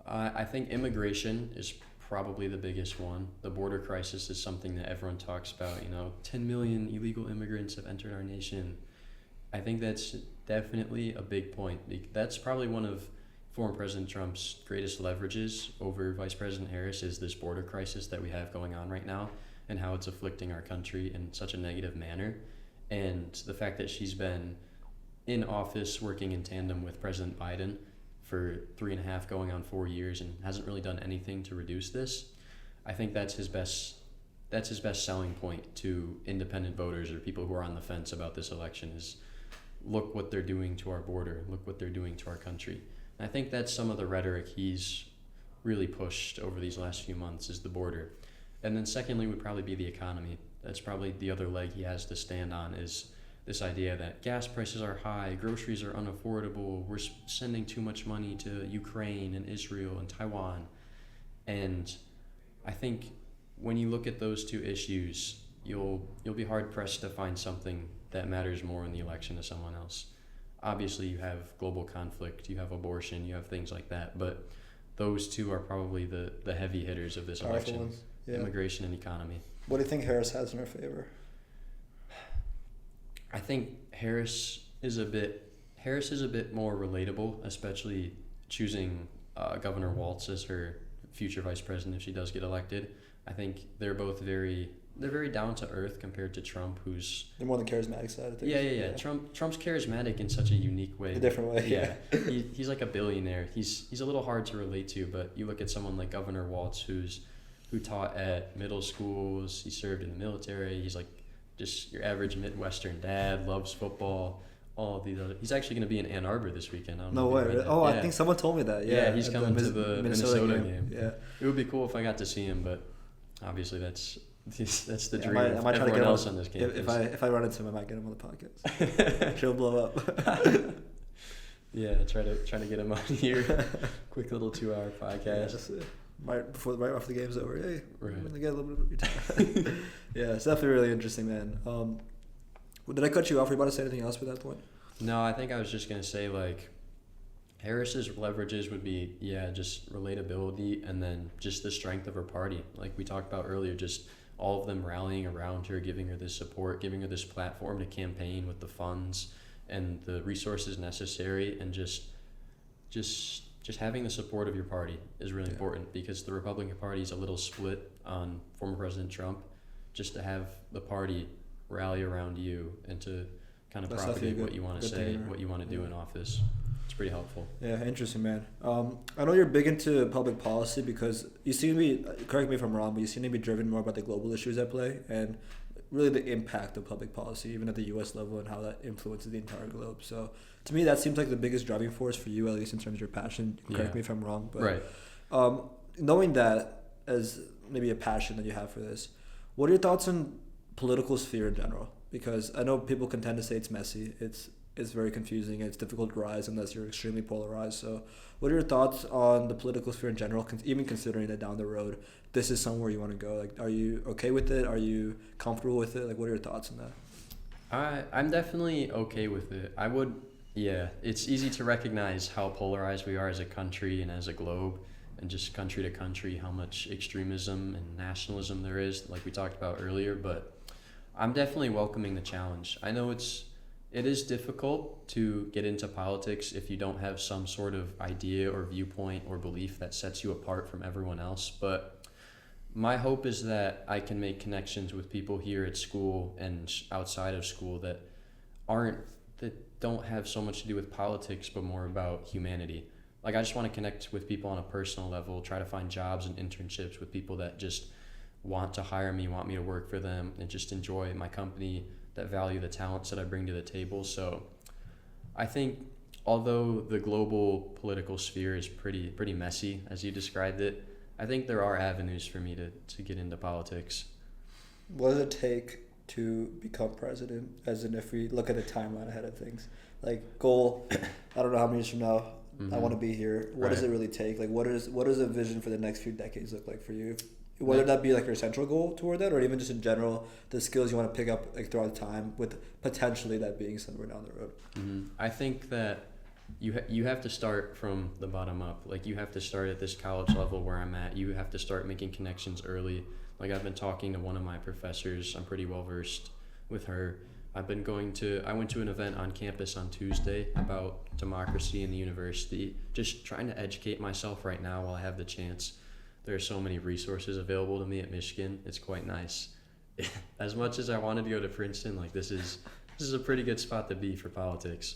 I think immigration is probably the biggest one. The border crisis is something that everyone talks about. 10 million illegal immigrants have entered our nation. I think that's definitely a big point. That's probably one of former President Trump's greatest leverages over Vice President Harris, is this border crisis that we have going on right now and how it's afflicting our country in such a negative manner. And the fact that she's been in office working in tandem with President Biden for 3.5 going on 4 years and hasn't really done anything to reduce this. I think that's his best selling point to independent voters or people who are on the fence about this election, is look what they're doing to our border, look what they're doing to our country. And I think that's some of the rhetoric he's really pushed over these last few months, is the border. And then secondly would probably be the economy. That's probably the other leg he has to stand on, is this idea that gas prices are high, groceries are unaffordable, we're sending too much money to Ukraine and Israel and Taiwan. And I think when you look at those two issues, you'll be hard pressed to find something that matters more in the election to someone else. Obviously you have global conflict, you have abortion, you have things like that, but those two are probably the heavy hitters of this election. Ones. Yeah. Immigration and economy. What do you think Harris has in her favor? I think Harris is a bit more relatable, especially choosing Governor Waltz as her future vice president if she does get elected. I think they're both very down to earth compared to Trump, who's they're more on the charismatic side of things. Yeah. Trump's charismatic in such a unique way. A different way. Yeah. He's like a billionaire. He's a little hard to relate to, but you look at someone like Governor Waltz, who taught at middle schools, he served in the military, he's like just your average Midwestern dad, loves football, all of these other. He's actually going to be in Ann Arbor this weekend. No way. Oh, yeah. I think someone told me that. Yeah, he's coming to the Minnesota game. Yeah. It would be cool if I got to see him, but obviously that's the dream I might of try to everyone get else on this campus. If I run into him, I might get him on the podcast. She'll blow up. Yeah, try to get him on here. Quick little 2-hour podcast. Yeah, right after the game's over. Hey, right. We're gonna get a little bit of your time. Yeah, it's definitely really interesting, man. Did I cut you off? Were you about to say anything else at that point? No, I think I was just gonna say, like, Harris's leverages would be just relatability, and then just the strength of her party, like we talked about earlier. Just all of them rallying around her, giving her this support, giving her this platform to campaign with the funds and the resources necessary, and just just having the support of your party is really important, because the Republican Party is a little split on former President Trump. Just to have the party rally around you and to kind of propagate what you want to say, what you want to do in office. It's pretty helpful. Yeah, interesting, man. I know you're big into public policy because you seem to be, correct me if I'm wrong, but you seem to be driven more by the global issues at play and really the impact of public policy, even at the U.S. level, and how that influences the entire globe. So to me, that seems like the biggest driving force for you, at least in terms of your passion. Correct me if I'm wrong. But, right. Knowing that as maybe a passion that you have for this, what are your thoughts on political sphere in general? Because I know people can tend to say it's messy, it's very confusing, it's difficult to rise unless you're extremely polarized. So what are your thoughts on the political sphere in general, even considering that down the road this is somewhere you want to go? Like, are you okay with it? Are you comfortable with it? Like, what are your thoughts on that? I'm definitely okay with it. It's easy to recognize how polarized we are as a country and as a globe, and just country to country, how much extremism and nationalism there is, like we talked about earlier. But I'm definitely welcoming the challenge. I know it is difficult to get into politics if you don't have some sort of idea or viewpoint or belief that sets you apart from everyone else. But my hope is that I can make connections with people here at school and outside of school that don't have so much to do with politics, but more about humanity. Like, I just want to connect with people on a personal level, try to find jobs and internships with people that just want to hire me, want me to work for them, and just enjoy my company, that value the talents that I bring to the table. So I think although the global political sphere is pretty messy, as you described it, I think there are avenues for me to get into politics. What does it take to become president, as in if we look at a timeline ahead of things? Like, goal, I don't know how many years from now, I want to be here. What does it really take? Like, what does a vision for the next few decades look like for you? Whether that be like your central goal toward that, or even just in general, the skills you want to pick up like throughout the time, with potentially that being somewhere down the road. I think that you have to start from the bottom up. Like, you have to start at this college level where I'm at. You have to start making connections early. Like, I've been talking to one of my professors. I'm pretty well versed with her. I went to an event on campus on Tuesday about democracy in the university, just trying to educate myself right now while I have the chance. There are so many resources available to me at Michigan. It's quite nice. As much as I wanted to go to Princeton, like, this is a pretty good spot to be for politics.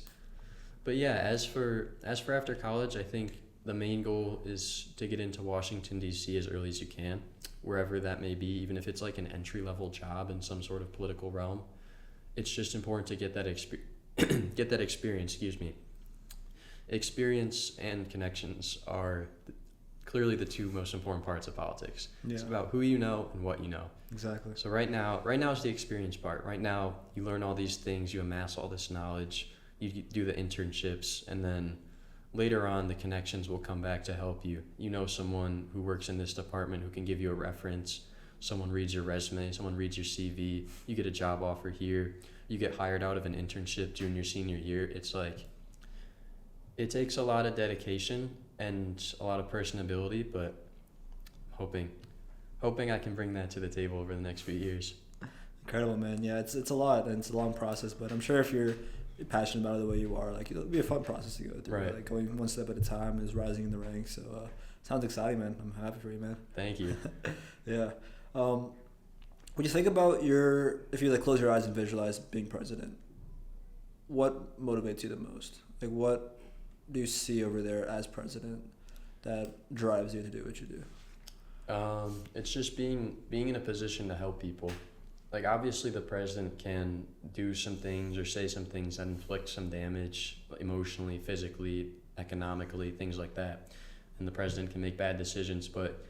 But yeah, as for after college, I think the main goal is to get into Washington, D.C. as early as you can, wherever that may be, even if it's like an entry-level job in some sort of political realm. It's just important to get that experience. Experience and connections are clearly the two most important parts of politics. Yeah. It's about who you know and what you know. Exactly. So right now is the experience part. Right now, you learn all these things, you amass all this knowledge, you do the internships, and then later on, the connections will come back to help you. You know someone who works in this department who can give you a reference. Someone reads your resume, someone reads your CV, you get a job offer here, you get hired out of an internship junior, senior year. It's like, it takes a lot of dedication and a lot of personability, but hoping I can bring that to the table over the next few years. Incredible, man. Yeah, it's a lot, and it's a long process, but I'm sure if you're passionate about it the way you are, like, it'll be a fun process to go through. Right. Like, going one step at a time is rising in the ranks. So sounds exciting, man. I'm happy for you, man. Thank you. Yeah. When you think about if you like close your eyes and visualize being president, what motivates you the most? Like, what do you see over there as president that drives you to do what you do? It's just being in a position to help people. Like, obviously the president can do some things or say some things that inflict some damage emotionally, physically, economically, things like that. And the president can make bad decisions, but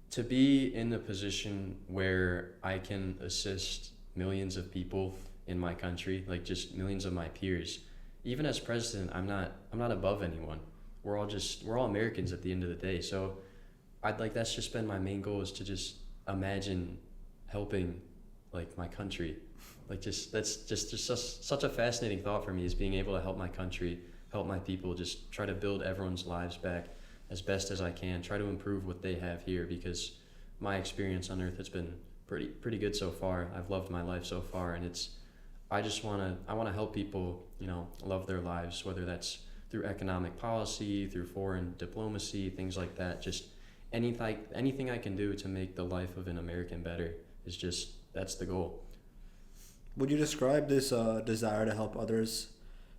to be in a position where I can assist millions of people in my country, like just millions of my peers, even as president, I'm not above anyone. We're all Americans at the end of the day. So that's just been my main goal, is to just imagine helping like my country. Like, that's just such a fascinating thought for me, is being able to help my country, help my people, just try to build everyone's lives back as best as I can, try to improve what they have here, because my experience on earth has been pretty good so far. I've loved my life so far, and I want to help people, love their lives, whether that's through economic policy, through foreign diplomacy, things like that. Just anything I can do to make the life of an American better is just, that's the goal. Would you describe this desire to help others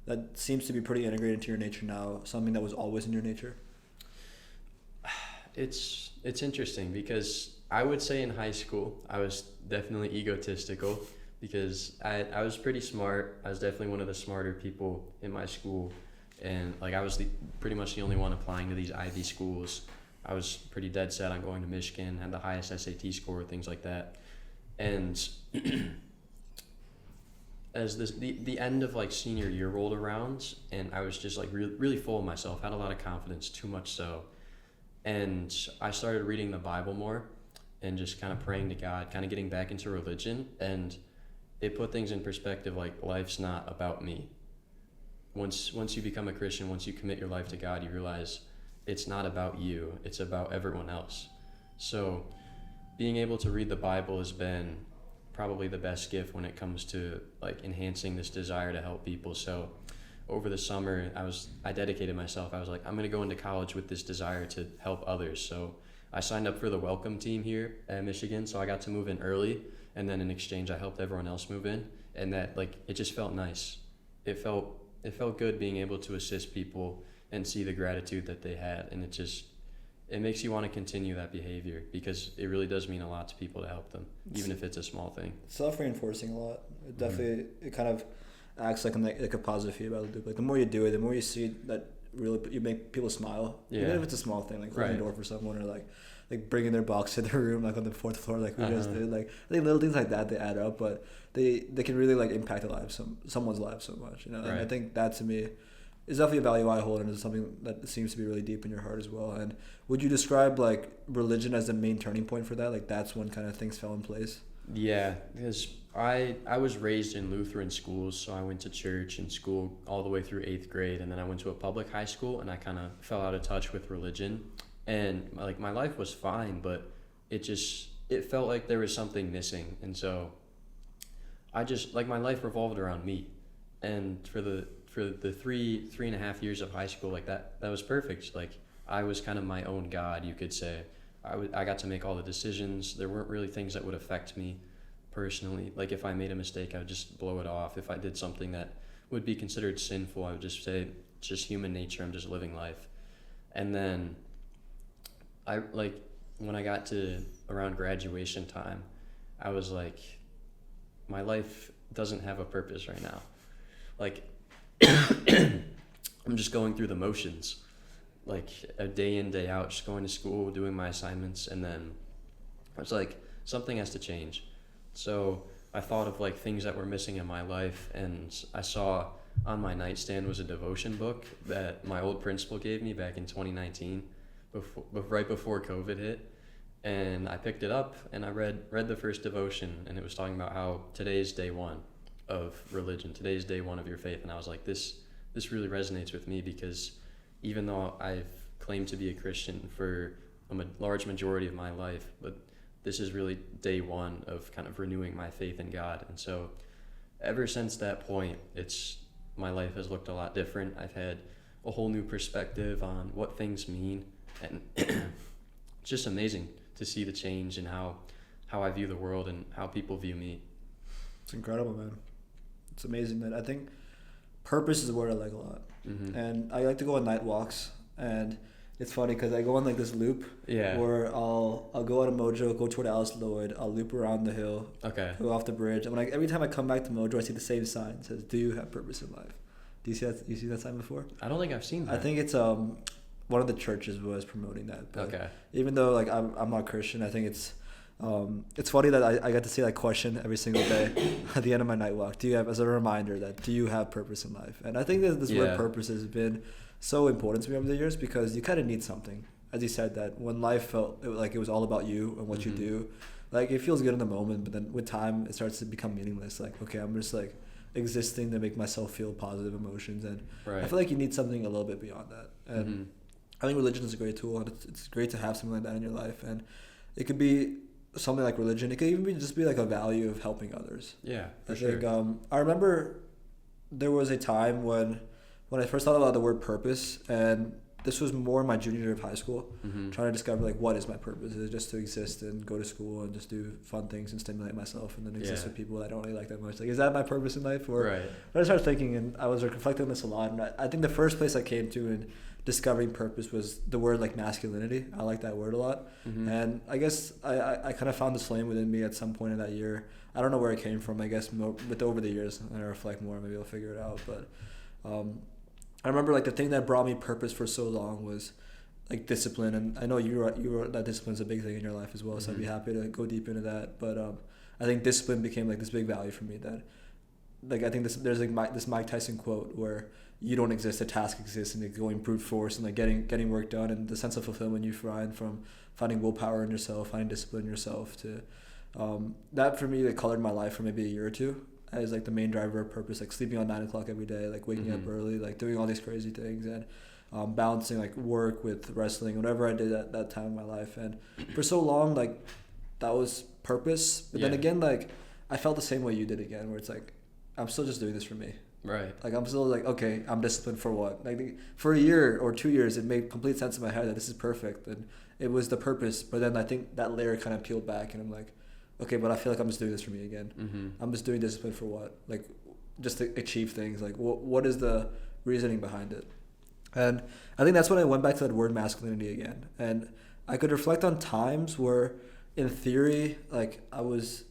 that seems to be pretty integrated into your nature now, something that was always in your nature? It's interesting because I would say in high school I was definitely egotistical because I was pretty smart. I was definitely one of the smarter people in my school, and like I was pretty much the only one applying to these Ivy schools. I was pretty dead set on going to Michigan, had the highest SAT score, things like that. And as the end of like senior year rolled around, and I was just like really full of myself, had a lot of confidence, too much so. And I started reading the Bible more and just kind of praying to God, kind of getting back into religion. And it put things in perspective, like life's not about me. Once you become a Christian, once you commit your life to God, you realize it's not about you, it's about everyone else. So being able to read the Bible has been probably the best gift when it comes to like enhancing this desire to help people. So over the summer, I dedicated myself. I was like, I'm going to go into college with this desire to help others. So I signed up for the welcome team here at Michigan. So I got to move in early, and then in exchange, I helped everyone else move in. And that, like, it just felt nice. It felt good being able to assist people and see the gratitude that they had. And it makes you want to continue that behavior because it really does mean a lot to people to help them, even if it's a small thing. Self-reinforcing a lot. It definitely, it kind of acts like a positive feedback loop. Like the more you do it, the more you see that really you make people smile. Yeah. Even if it's a small thing, like closing the door for someone, or like bringing their box to their room, like on the 4th floor, like we just did. Like I think little things like that, they add up, but they can really like impact the lives, someone's life so much, you know. And I think that to me is definitely a value I hold, and is something that seems to be really deep in your heart as well. And would you describe like religion as the main turning point for that? Like that's when kind of things fell in place? Yeah, because I was raised in Lutheran schools, so I went to church and school all the way through 8th grade, and then I went to a public high school, and I kind of fell out of touch with religion. And like my life was fine, but it felt like there was something missing. And so I just, like, my life revolved around me. And for the 3.5 years of high school, like that was perfect. Like I was kind of my own God, you could say. I got to make all the decisions. There weren't really things that would affect me personally. Like if I made a mistake, I would just blow it off. If I did something that would be considered sinful, I would just say it's just human nature, I'm just living life. And then when I got to around graduation time, I was like, my life doesn't have a purpose right now. Like I'm just going through the motions, like a day in, day out, just going to school, doing my assignments. And then I was like, something has to change. So I thought of like things that were missing in my life, and I saw on my nightstand was a devotion book that my old principal gave me back in 2019, right before COVID hit. And I picked it up and I read the first devotion, and it was talking about how today's day one of religion, today's day one of your faith. And I was like, this really resonates with me, because even though I've claimed to be a Christian for a large majority of my life, but this is really day one of kind of renewing my faith in God. And so ever since that point, my life has looked a lot different. I've had a whole new perspective on what things mean, and it's just amazing to see the change in how I view the world and how people view me. It's incredible, man. It's amazing, man. I think purpose is a word I like a lot. Mm-hmm. And I like to go on night walks, and it's funny because I go on like this loop where I'll go out of Mojo, go toward Alice Lloyd, I'll loop around the hill, go off the bridge, and every time I come back to Mojo, I see the same sign. It says, "Do you have purpose in life?" Do you see that? You see that sign before? I don't think I've seen that. I think it's one of the churches was promoting that. But even though like I'm not Christian, I think it's funny that I get to see that question every single day at the end of my night walk. Do you have, as a reminder that, do you have purpose in life? And I think that this word purpose has been so important to me over the years, because you kind of need something. As you said, that when life felt like it was all about you and what you do, like it feels good in the moment, but then with time it starts to become meaningless. Like, okay, I'm just like existing to make myself feel positive emotions, and I feel like you need something a little bit beyond that. And I think religion is a great tool, and it's great to have something like that in your life. And it could be something like religion. It could even just be like a value of helping others. Yeah, I think I remember there was a time when when I first thought about the word purpose, and this was more my junior year of high school, trying to discover like what is my purpose. Is it just to exist and go to school and just do fun things and stimulate myself and then exist with people that I don't really like that much? Like, is that my purpose in life? Or Right. I started thinking, and I was reflecting on this a lot. And I think the first place I came to in discovering purpose was the word like masculinity. I like that word a lot. And I guess I kind of found this flame within me at some point in that year. I don't know where it came from. I guess with over the years, and I reflect more, maybe I'll figure it out. But I remember like the thing that brought me purpose for so long was like discipline, and I know you wrote that discipline's a big thing in your life as well. So I'd be happy to go deep into that. But I think discipline became like this big value for me. That like I think there's like this Mike Tyson quote where you don't exist, a task exists, and it's going brute force and like getting work done, and the sense of fulfillment you find from finding willpower in yourself, finding discipline in yourself. To that for me, like colored my life for maybe a year or two as like the main driver of purpose, like sleeping on 9 o'clock every day, like waking up early, like doing all these crazy things, and balancing like work with wrestling, whatever I did at that time in my life. And for so long, like that was purpose. But then again, like I felt the same way you did again, where it's like I'm still just doing this for me. Right. Like I'm still like, okay, I'm disciplined for what? Like for a year or 2 years, it made complete sense in my head that this is perfect, and it was the purpose. But then I think that layer kind of peeled back, and I'm like, okay, but I feel like I'm just doing this for me again. I'm just doing discipline for what? Like, just to achieve things. Like, what is the reasoning behind it? And I think that's when I went back to that word masculinity again. And I could reflect on times where, in theory, like, I was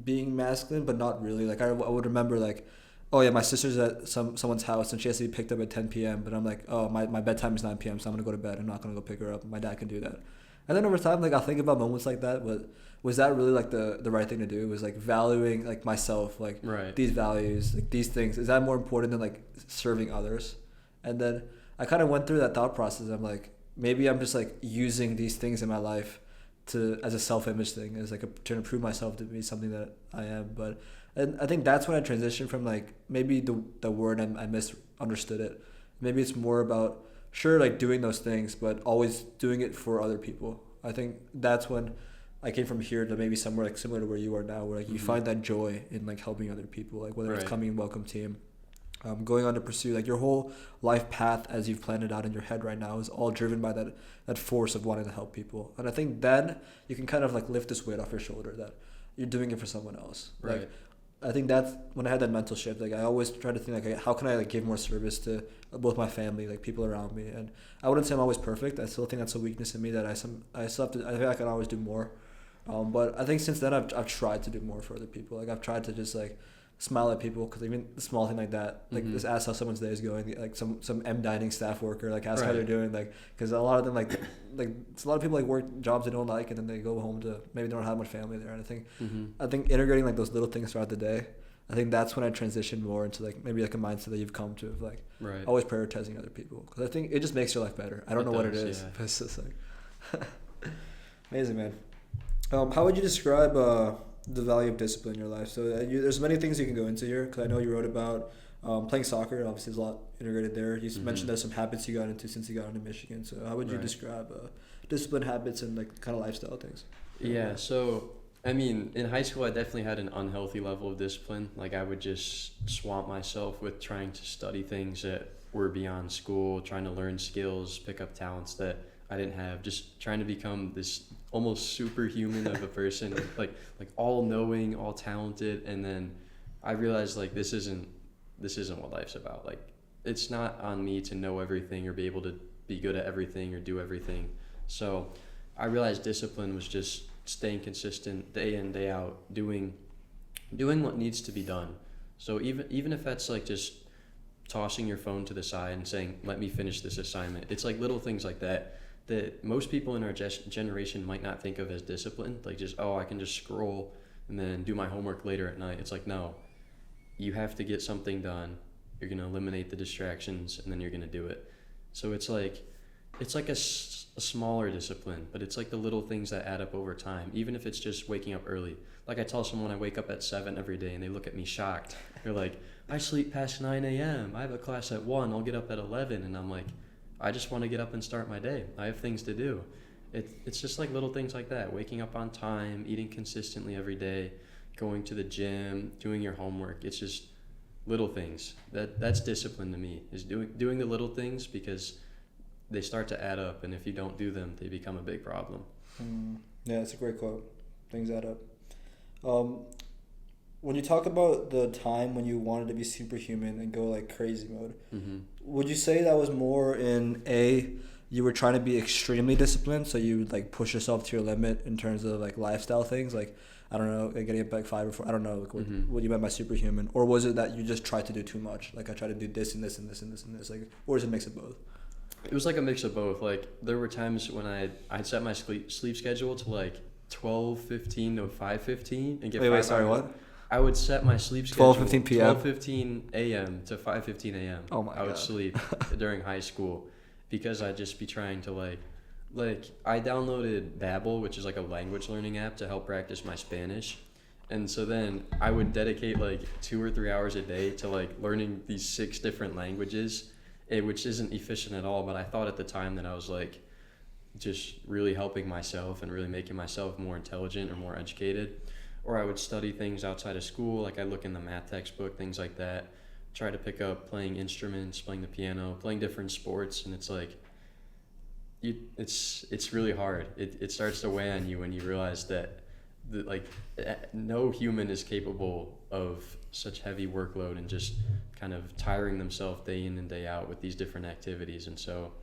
being masculine, but not really. Like, I would remember, like, oh, yeah, my sister's at someone's house, and she has to be picked up at 10 p.m. But I'm like, oh, my bedtime is 9 p.m., so I'm going to go to bed. I'm not going to go pick her up. My dad can do that. And then over time, like, I'll think about moments like that, but was that really like the right thing to do? Was like valuing like myself, like these values, like these things, is that more important than like serving others? And then I kind of went through that thought process. I'm like, maybe I'm just like using these things in my life to as a self-image thing, as like trying to prove myself to be something that I am. But and I think that's when I transitioned from like maybe the word I misunderstood it. Maybe it's more about sure like doing those things, but always doing it for other people. I think that's when I came from here to maybe somewhere like similar to where you are now, where like you find that joy in like helping other people, like whether it's coming welcome team, going on to pursue like your whole life path as you've planned it out in your head right now is all driven by that force of wanting to help people. And I think then you can kind of like lift this weight off your shoulder that you're doing it for someone else. Right. Like, I think that's when I had that mental shift. Like I always try to think like, how can I like give more service to both my family, like people around me. And I wouldn't say I'm always perfect. I still think that's a weakness in me that I still have to. I think I can always do more. But I think since then I've tried to do more for other people. Like I've tried to just like smile at people, because even a small thing like that, like just ask how someone's day is going. Like some dining staff worker, like ask how they're doing. Like because a lot of them like it's a lot of people like work jobs they don't like, and then they go home to maybe they don't have much family there. And I think integrating like those little things throughout the day, I think that's when I transitioned more into like maybe like a mindset that you've come to of like always prioritizing other people, because I think it just makes your life better. I don't know what it is, but it's just like amazing, man. How would you describe the value of discipline in your life? So there's many things you can go into here, because I know you wrote about playing soccer. Obviously, there's a lot integrated there. You mentioned there's some habits you got into since you got into Michigan. So how would you describe discipline habits and like kind of lifestyle things? Yeah, so I mean, in high school, I definitely had an unhealthy level of discipline. Like I would just swamp myself with trying to study things that were beyond school, trying to learn skills, pick up talents that I didn't have, just trying to become this almost superhuman of a person, like all knowing, all talented. And then I realized like this isn't what life's about. Like it's not on me to know everything or be able to be good at everything or do everything. So I realized discipline was just staying consistent day in, day out, doing what needs to be done. So even if that's like just tossing your phone to the side and saying, let me finish this assignment. It's like little things like that most people in our generation might not think of as discipline. Like just, I can just scroll and then do my homework later at night. It's like, no, you have to get something done. You're going to eliminate the distractions, and then you're going to do it. So it's like a smaller discipline, but it's like the little things that add up over time, even if it's just waking up early. Like I tell someone I wake up at 7 every day, and they look at me shocked. They're like, I sleep past 9 a.m. I have a class at 1. I'll get up at 11. And I'm like, I just want to get up and start my day. I have things to do. It's just like little things like that. Waking up on time, eating consistently every day, going to the gym, doing your homework. It's just little things. That's discipline to me, is doing the little things, because they start to add up, and if you don't do them, they become a big problem. Yeah, it's a great quote. Things add up. When you talk about the time when you wanted to be superhuman and go like crazy mode, would you say that was more in you were trying to be extremely disciplined, so you would like push yourself to your limit in terms of like lifestyle things, like I don't know, like getting up like 5 or 4, I don't know, like what you meant by superhuman, or was it that you just tried to do too much, like I tried to do this and this and this and this and this, like, or is it a mix of both? It was like a mix of both. Like there were times when I'd set my sleep schedule to like 12:15 to 5:15 and get wait, sorry, what? I would set my sleep schedule 12:15 p.m. 12:15 a.m. to 5:15 a.m. Oh my God. I would sleep during high school, because I'd just be trying to like I downloaded Babbel, which is like a language learning app to help practice my Spanish. And so then I would dedicate like 2 or 3 hours a day to like learning these 6 different languages, which isn't efficient at all. But I thought at the time that I was like just really helping myself and really making myself more intelligent or more educated. Or I would study things outside of school, like I'd look in the math textbook, things like that, try to pick up playing instruments, playing the piano, playing different sports, and it's like it's really hard. It starts to weigh on you when you realize that no human is capable of such heavy workload and just kind of tiring themselves day in and day out with these different activities. And so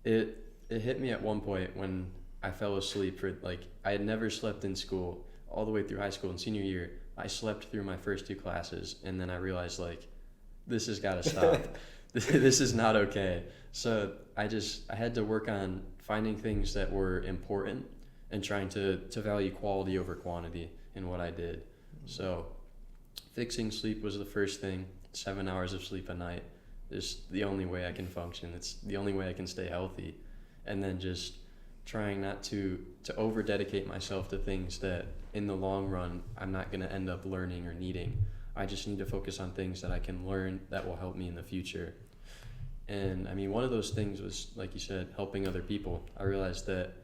it hit me at one point when I fell asleep for like, I had never slept in school all the way through high school and senior year. I slept through my first 2 classes, and then I realized like, this has got to stop. This is not okay. So I had to work on finding things that were important and trying to value quality over quantity in what I did. So fixing sleep was the first thing. 7 hours of sleep a night is the only way I can function. It's the only way I can stay healthy. And then just trying not to over dedicate myself to things that in the long run I'm not going to end up learning or needing. I just need to focus on things that I can learn that will help me in the future. And I mean, one of those things was, like you said, helping other people. I realized that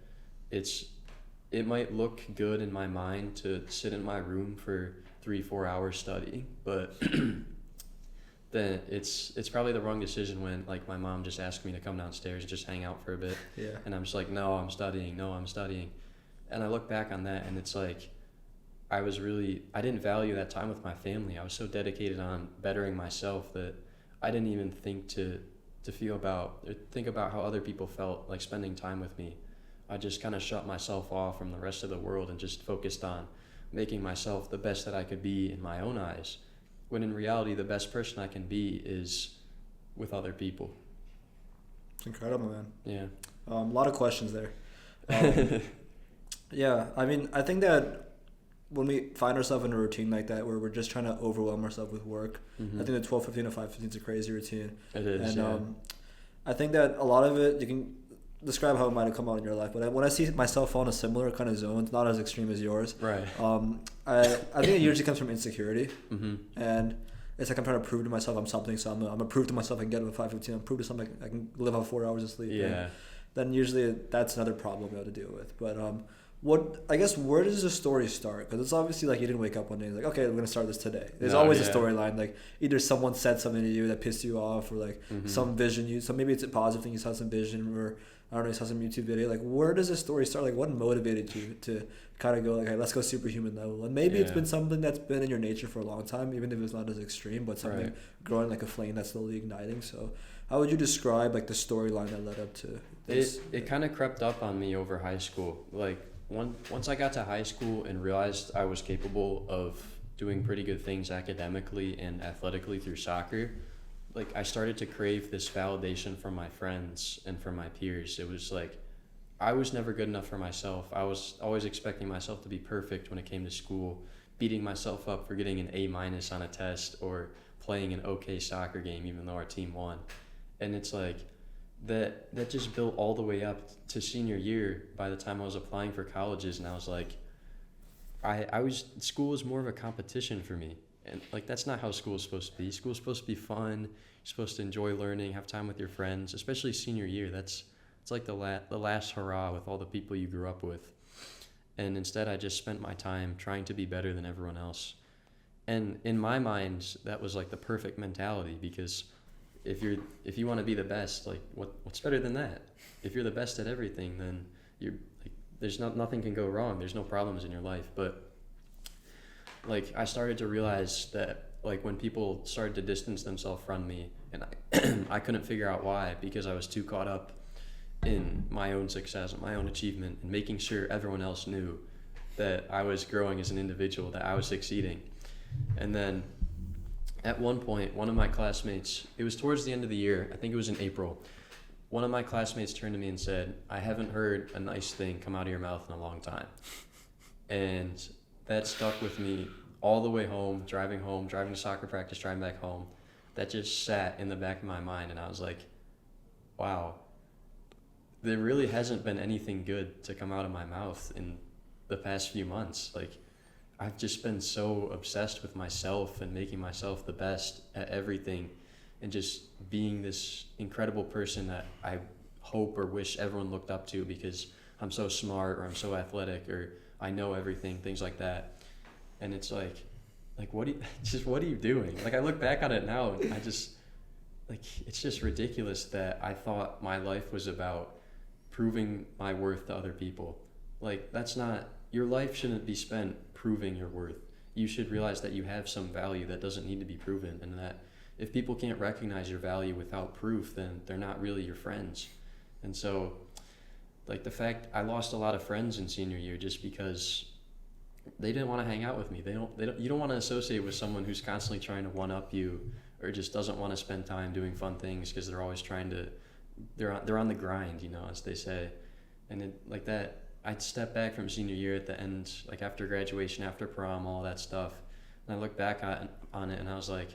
it might look good in my mind to sit in my room for 3-4 hours studying, but then it's probably the wrong decision when like my mom just asked me to come downstairs and just hang out for a bit. Yeah. And I'm just like, no, I'm studying. And I look back on that, and it's like, I didn't value that time with my family. I was so dedicated on bettering myself that I didn't even think to think about how other people felt like spending time with me. I just kind of shut myself off from the rest of the world and just focused on making myself the best that I could be in my own eyes, when in reality the best person I can be is with other people. It's incredible, man. Yeah. A lot of questions there. Yeah, I mean, I think that when we find ourselves in a routine like that where we're just trying to overwhelm ourselves with work, I think the 12:15 to 5:15 is a crazy routine. It is, and I think that a lot of it, you can describe how it might have come out in your life, but when I see myself fall in a similar kind of zones, not as extreme as yours, right? I think it usually comes from insecurity, and it's like I'm trying to prove to myself I'm something, so I'm gonna prove to myself I can get up at 5:15. I'm prove to something I can live on 4 hours of sleep. Yeah. Then usually that's another problem we have to deal with. But where does the story start? Because it's obviously like you didn't wake up one day and like, okay, we're gonna start this today. There's always a storyline. Like either someone said something to you that pissed you off, or like some vision so maybe it's a positive thing, you saw some vision, or I don't know, you saw some YouTube video. Like where does the story start? Like what motivated you to kind of go like, hey, let's go superhuman level? And maybe it's been something that's been in your nature for a long time, even if it's not as extreme, but something growing like a flame that's slowly igniting. So how would you describe like the storyline that led up to this? It kind of crept up on me over high school. Like once I got to high school and realized I was capable of doing pretty good things academically and athletically through soccer, like I started to crave this validation from my friends and from my peers. It was like I was never good enough for myself. I was always expecting myself to be perfect when it came to school, beating myself up for getting an A- on a test or playing an okay soccer game even though our team won. And it's like that just built all the way up to senior year by the time I was applying for colleges, and I was like, school was more of a competition for me. And like that's not how school is supposed to be. School is supposed to be fun. You're supposed to enjoy learning, have time with your friends, especially senior year. It's like the last hurrah with all the people you grew up with. And instead I just spent my time trying to be better than everyone else. And in my mind, that was like the perfect mentality, because if you want to be the best, like what's better than that? If you're the best at everything, then you're like, there's nothing can go wrong. There's no problems in your life. But like I started to realize that like when people started to distance themselves from me, and I couldn't figure out why, because I was too caught up in my own success and my own achievement and making sure everyone else knew that I was growing as an individual, that I was succeeding. And then at one point, one of my classmates, it was towards the end of the year, I think it was in April, one of my classmates turned to me and said, "I haven't heard a nice thing come out of your mouth in a long time." And that stuck with me all the way home, driving to soccer practice, driving back home. That just sat in the back of my mind, and I was like, wow, there really hasn't been anything good to come out of my mouth in the past few months. Like, I've just been so obsessed with myself and making myself the best at everything, and just being this incredible person that I hope or wish everyone looked up to because I'm so smart or I'm so athletic or I know everything, things like that. And it's like what are you doing? Like, I look back on it now and I just, like, it's just ridiculous that I thought my life was about proving my worth to other people. Like, that's not, your life shouldn't be spent proving your worth. You should realize that you have some value that doesn't need to be proven, and that if people can't recognize your value without proof, then they're not really your friends. And so, like, the fact I lost a lot of friends in senior year just because they didn't want to hang out with me. You don't want to associate with someone who's constantly trying to one up you, or just doesn't want to spend time doing fun things because they're always trying to, they're on the grind, you know, as they say. And it, like that, I'd step back from senior year at the end, like after graduation, after prom, all that stuff, and I look back on it and I was like,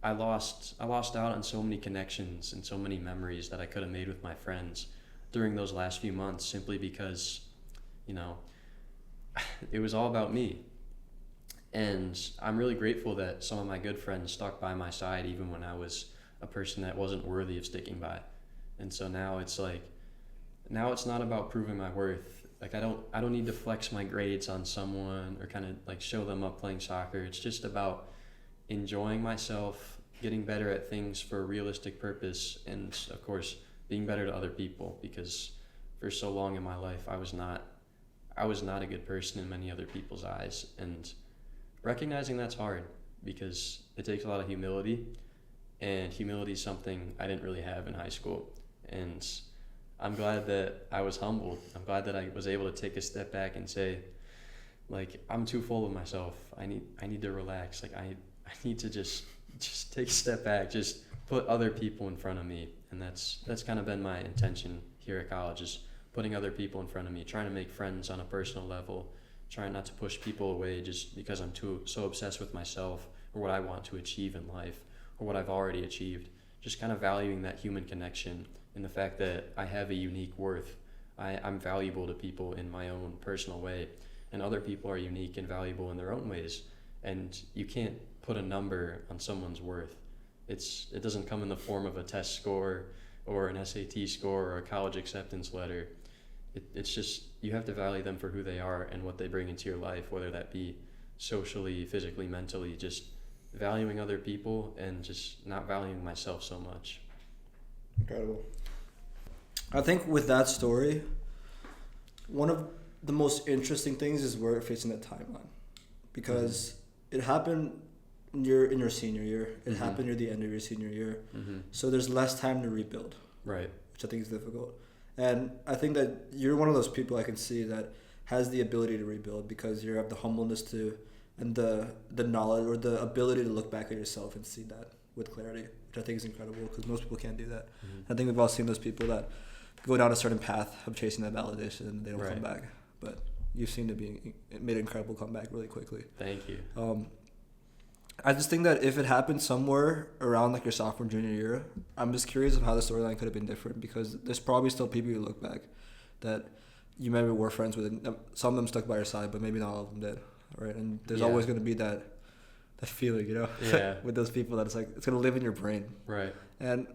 I lost out on so many connections and so many memories that I could have made with my friends during those last few months, simply because, you know, it was all about me. And I'm really grateful that some of my good friends stuck by my side even when I was a person that wasn't worthy of sticking by. And so now it's not about proving my worth. Like, I don't need to flex my grades on someone or kind of like show them up playing soccer. It's just about enjoying myself, getting better at things for a realistic purpose, and of course being better to other people, because for so long in my life I was not a good person in many other people's eyes. And recognizing that's hard, because it takes a lot of humility, and humility is something I didn't really have in high school. And I'm glad that I was humbled. I'm glad that I was able to take a step back and say, like, I'm too full of myself. I need to relax. Like, I need to just take a step back, just put other people in front of me. And that's kind of been my intention here at college, is putting other people in front of me, trying to make friends on a personal level, trying not to push people away just because I'm so obsessed with myself or what I want to achieve in life or what I've already achieved. Just kind of valuing that human connection and the fact that I have a unique worth. I'm valuable to people in my own personal way, and other people are unique and valuable in their own ways. And you can't put a number on someone's worth. It doesn't come in the form of a test score or an SAT score or a college acceptance letter. It's just, you have to value them for who they are and what they bring into your life, whether that be socially, physically, mentally, just valuing other people and just not valuing myself so much. Incredible. I think with that story, one of the most interesting things is where it fits in the timeline, because it happened in your senior year. It happened near the end of your senior year. So there's less time to rebuild. Right. Which I think is difficult. And I think that you're one of those people I can see that has the ability to rebuild, because you have the humbleness to, and the knowledge or the ability to look back at yourself and see that with clarity, which I think is incredible, because most people can't do that. I think we've all seen those people that go down a certain path of chasing that validation and they don't come back. But you seem to made an incredible comeback really quickly. Thank you. I just think that if it happened somewhere around like your sophomore, junior year, I'm just curious of how the storyline could have been different, because there's probably still people you look back that you maybe were friends with, and some of them stuck by your side, but maybe not all of them did, right? And there's always going to be that feeling, you know, with those people that it's like, it's going to live in your brain. Right. And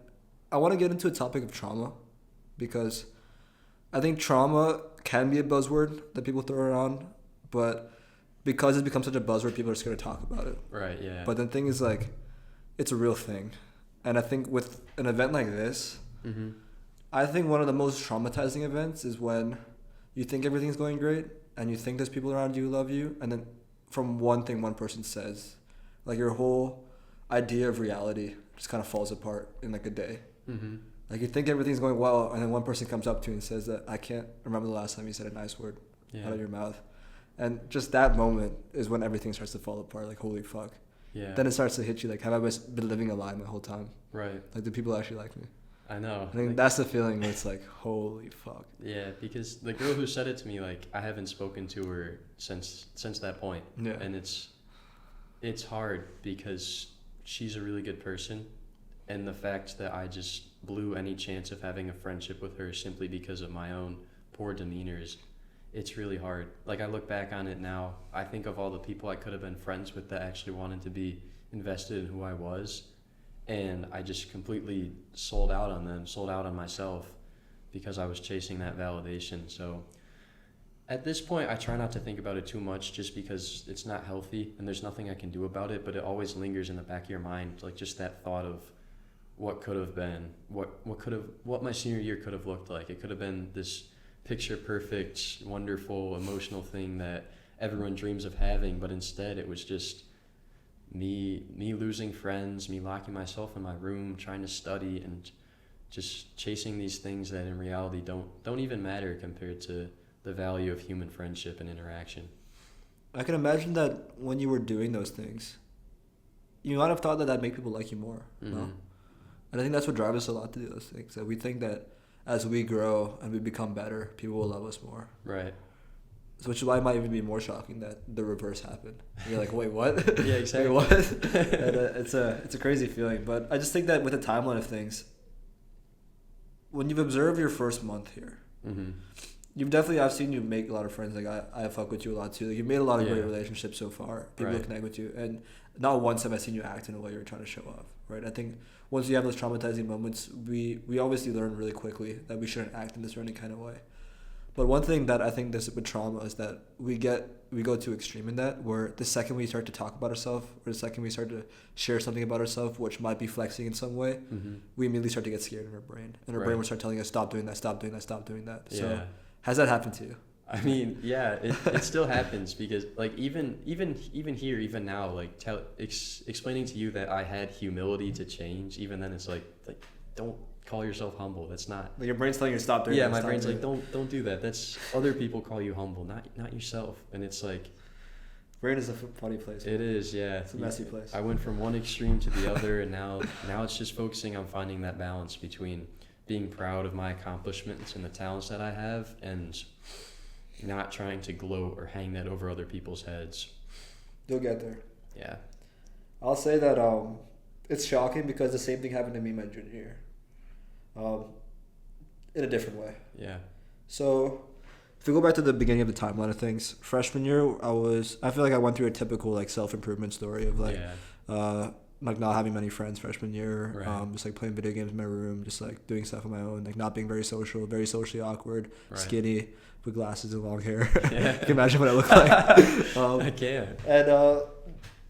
I want to get into a topic of trauma, because I think trauma can be a buzzword that people throw around, but because it's become such a buzzword, people are scared to talk about it. Right. Yeah. But the thing is, like, it's a real thing, and I think with an event like this, mm-hmm. I think one of the most traumatizing events is when you think everything's going great and you think there's people around you who love you, and then from one thing one person says, like, your whole idea of reality just kind of falls apart in like a day. Mm-hmm. Like, you think everything's going well, and then one person comes up to you and says that, I can't remember the last time you said a nice word out of your mouth. And just that moment is when everything starts to fall apart. Like, holy fuck. Yeah. Then it starts to hit you, like, have I been living a lie my whole time? Right. Like, do people actually like me? I know. I think like, that's the feeling where it's like, holy fuck. Yeah, because the girl who said it to me, like, I haven't spoken to her since that point. Yeah. And it's hard because she's a really good person, and the fact that I just blew any chance of having a friendship with her simply because of my own poor demeanors, it's really hard. Like, I look back on it now, I think of all the people I could have been friends with that actually wanted to be invested in who I was, and I just completely sold out on them, sold out on myself, because I was chasing that validation. So at this point, I try not to think about it too much, just because it's not healthy and there's nothing I can do about it, but it always lingers in the back of your mind, like just that thought of what could have been, what my senior year could have looked like. It could have been this picture perfect, wonderful, emotional thing that everyone dreams of having, but instead it was just me losing friends, me locking myself in my room, trying to study, and just chasing these things that in reality don't even matter compared to the value of human friendship and interaction. I can imagine that when you were doing those things, you might have thought that that'd make people like you more. Mm-hmm. No? And I think that's what drives us a lot to do those things. That we think that as we grow and we become better, people will love us more. Right. So, which is why it might even be more shocking that the reverse happened. You're like, wait, what? Yeah, exactly. Wait, what? And, it's a crazy feeling. But I just think that with the timeline of things, when you've observed your first month here, mm-hmm. I've seen you make a lot of friends. Like, I fuck with you a lot too. Like, you've made a lot of great relationships so far. People Right. connect with you, and not once have I seen you act in a way you're trying to show off. Right? I think once you have those traumatizing moments, we obviously learn really quickly that we shouldn't act in this or any kind of way. But one thing that I think this with trauma is that we go too extreme in that, where the second we start to talk about ourselves, or the second we start to share something about ourselves, which might be flexing in some way, Mm-hmm. we immediately start to get scared in our brain, and our brain will start telling us, stop doing that, stop doing that, stop doing that. Yeah. So has that happened to you? I mean, yeah, it still happens, because like even here, even now, like explaining to you that I had humility to change, even then it's like don't call yourself humble. That's not. Like, your brain's telling you to stop doing that. Yeah, my brain's like, don't do that. That's other people call you humble, not yourself. And it's like, brain is a funny place. It is, yeah. It's a messy place. I went from one extreme to the other, and now it's just focusing on finding that balance between being proud of my accomplishments and the talents that I have, and not trying to gloat or hang that over other people's heads. You'll get there. Yeah. I'll say that it's shocking because the same thing happened to me my junior year. In a different way. Yeah. So, if we go back to the beginning of the timeline of things, freshman year, I feel like I went through a typical like self-improvement story of like, like not having many friends freshman year, right. Just like playing video games in my room, just like doing stuff on my own, like not being very social, very socially awkward, right. Skinny, with glasses and long hair. Yeah. You can imagine what I look like. I can. And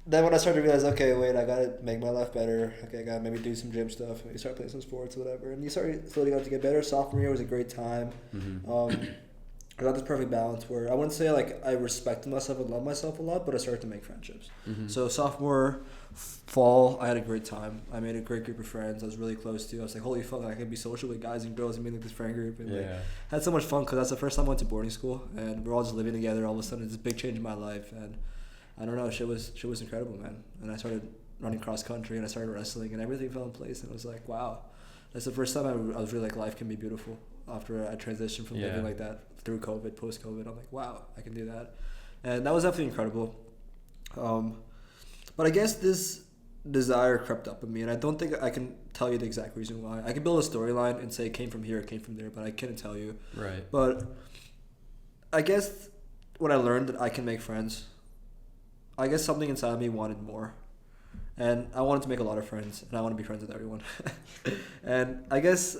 then when I started to realize, okay, wait, I gotta make my life better. Okay, I gotta maybe do some gym stuff. Maybe start playing some sports, whatever. And you start slowly got to get better. Sophomore year was a great time. Mm-hmm. I got this perfect balance where I wouldn't say like I respected myself and loved myself a lot, but I started to make friendships. Mm-hmm. So sophomore fall, I had a great time. I made a great group of friends. I was really close to. I was like, holy fuck, I can be social with guys and girls and made like this friend group. And like, had so much fun because that's the first time I went to boarding school and we're all just living together. All of a sudden, it's a big change in my life, and I don't know, shit was incredible, man. And I started running cross country and I started wrestling and everything fell in place, and it was like, wow, that's the first time I was really like, life can be beautiful after I transitioned from living like that through COVID, post COVID. I'm like, wow, I can do that, and that was definitely incredible. But I guess this desire crept up in me, and I don't think I can tell you the exact reason why. I can build a storyline and say it came from here, it came from there, but I couldn't tell you. Right. But I guess when I learned that I can make friends, I guess something inside of me wanted more. And I wanted to make a lot of friends, and I want to be friends with everyone. And I guess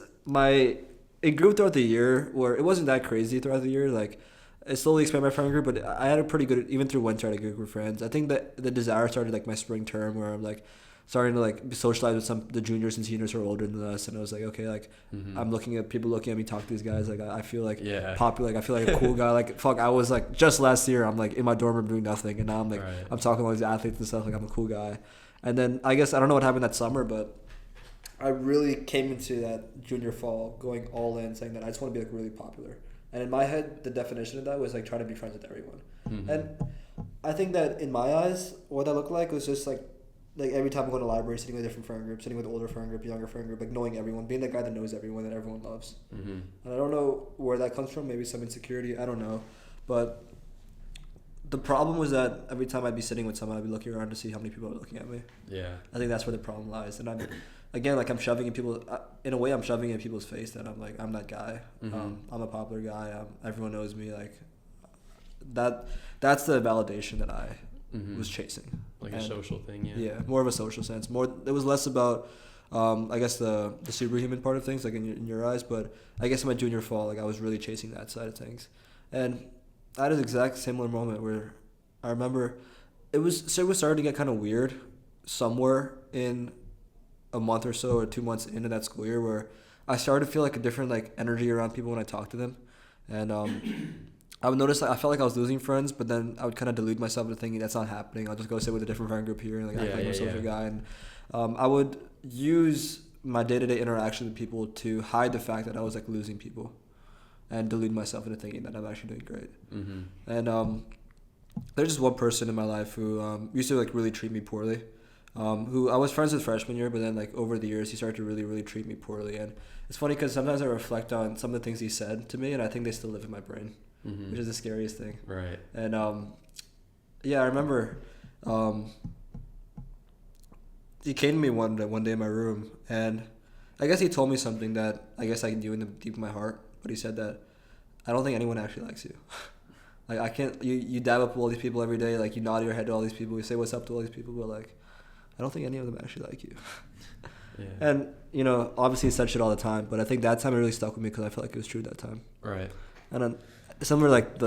it grew throughout the year, where it wasn't that crazy throughout the year. Like, I slowly expanded my friend group, but I had a pretty good, even through winter, I had a good group of friends. I think that the desire started like my spring term, where I'm like starting to like socialize with some the juniors and seniors who are older than us, and I was like, okay, like I'm looking at people looking at me talk to these guys, like I feel like popular, like I feel like a cool guy, like fuck, I was like just last year I'm like in my dorm room doing nothing, and now I'm like I'm talking to all these athletes and stuff, like I'm a cool guy. And then I guess I don't know what happened that summer, but I really came into that junior fall going all in, saying that I just want to be like really popular. And in my head, the definition of that was like trying to be friends with everyone. And I think that in my eyes, what that looked like was just like every time I go to the library, sitting with different friend groups, sitting with older friend group, younger friend group, like knowing everyone, being the guy that knows everyone, that everyone loves. And I don't know where that comes from. Maybe some insecurity. I don't know. But the problem was that every time I'd be sitting with someone, I'd be looking around to see how many people are looking at me. Yeah. I think that's where the problem lies. And I'm shoving in people, in a way I'm shoving in people's face that I'm like, I'm that guy. I'm a popular guy. Everyone knows me. Like that's the validation that I was chasing. Like a social thing, yeah. Yeah, more of a social sense. It was less about, I guess the superhuman part of things, like in your eyes. But I guess in my junior fall, like I was really chasing that side of things. And I had an exact similar moment where I remember it was starting to get kind of weird somewhere in a month or so or 2 months into that school year, where I started to feel like a different like energy around people when I talked to them. And I would notice like I felt like I was losing friends, but then I would kind of delude myself into thinking that's not happening. I'll just go sit with a different friend group here and like act like I'm a social guy. And I would use my day-to-day interaction with people to hide the fact that I was like losing people, and delude myself into thinking that I'm actually doing great. And there's just one person in my life who used to like really treat me poorly. Who I was friends with freshman year, but then like over the years he started to really, really treat me poorly. And it's funny because sometimes I reflect on some of the things he said to me, and I think they still live in my brain, which is the scariest thing. Right. And I remember he came to me one day in my room, and I guess he told me something that I guess I knew in the deep of my heart. But he said that I don't think anyone actually likes you. Like I can't. You dab up with all these people every day. Like you nod your head to all these people. You say what's up to all these people, but like I don't think any of them actually like you. And obviously he said shit all the time, but I think that time it really stuck with me because I felt like it was true that time. Right. And then somewhere like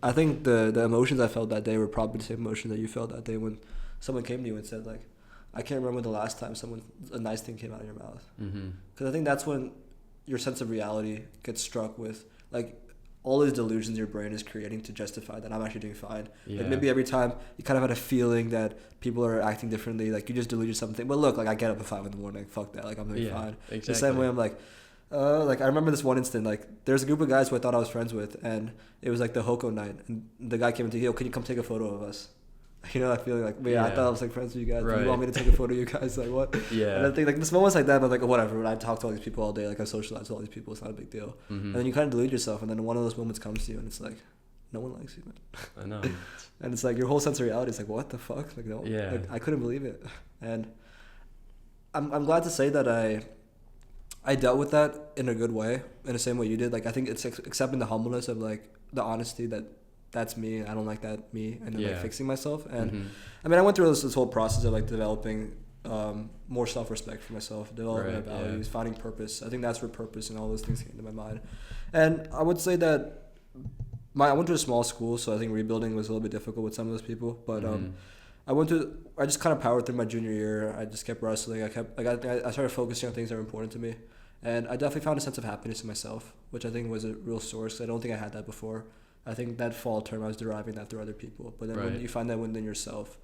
I think the emotions I felt that day were probably the same emotion that you felt that day when someone came to you and said like, I can't remember the last time a nice thing came out of your mouth. Because I think that's when your sense of reality gets struck with like all these delusions your brain is creating to justify that I'm actually doing fine. Like maybe every time you kind of had a feeling that people are acting differently, like you just deluded something. But look, like I get up at 5 a.m, fuck that, like I'm doing fine. Exactly. The same way I'm like I remember this one instant, like there's a group of guys who I thought I was friends with, and it was like the Hoko night, and the guy came and said, yo, can you come take a photo of us? That feeling like, I thought I was like friends with you guys. Right. You want me to take a photo of you guys? Like what? And I think like this moments like that, but like whatever. When I talk to all these people all day, like I socialize with all these people, it's not a big deal. And then you kind of delude yourself, and then one of those moments comes to you, and it's like, no one likes you, man. I know. And it's like your whole sense of reality is like, what the fuck? Like no, like, I couldn't believe it. And I'm glad to say that I dealt with that in a good way, in the same way you did. Like I think it's accepting the humbleness of like the honesty that. That's me. I don't like that me, and then like fixing myself. And I mean, I went through this whole process of like developing more self-respect for myself, developing my values, finding purpose. I think that's where purpose and all those things came to my mind. And I would say that I went to a small school, so I think rebuilding was a little bit difficult with some of those people. But I just kind of powered through my junior year. I just kept wrestling. I started focusing on things that were important to me, and I definitely found a sense of happiness in myself, which I think was a real source. I don't think I had that before. I think that fall term I was deriving that through other people. But then when you find that within yourself,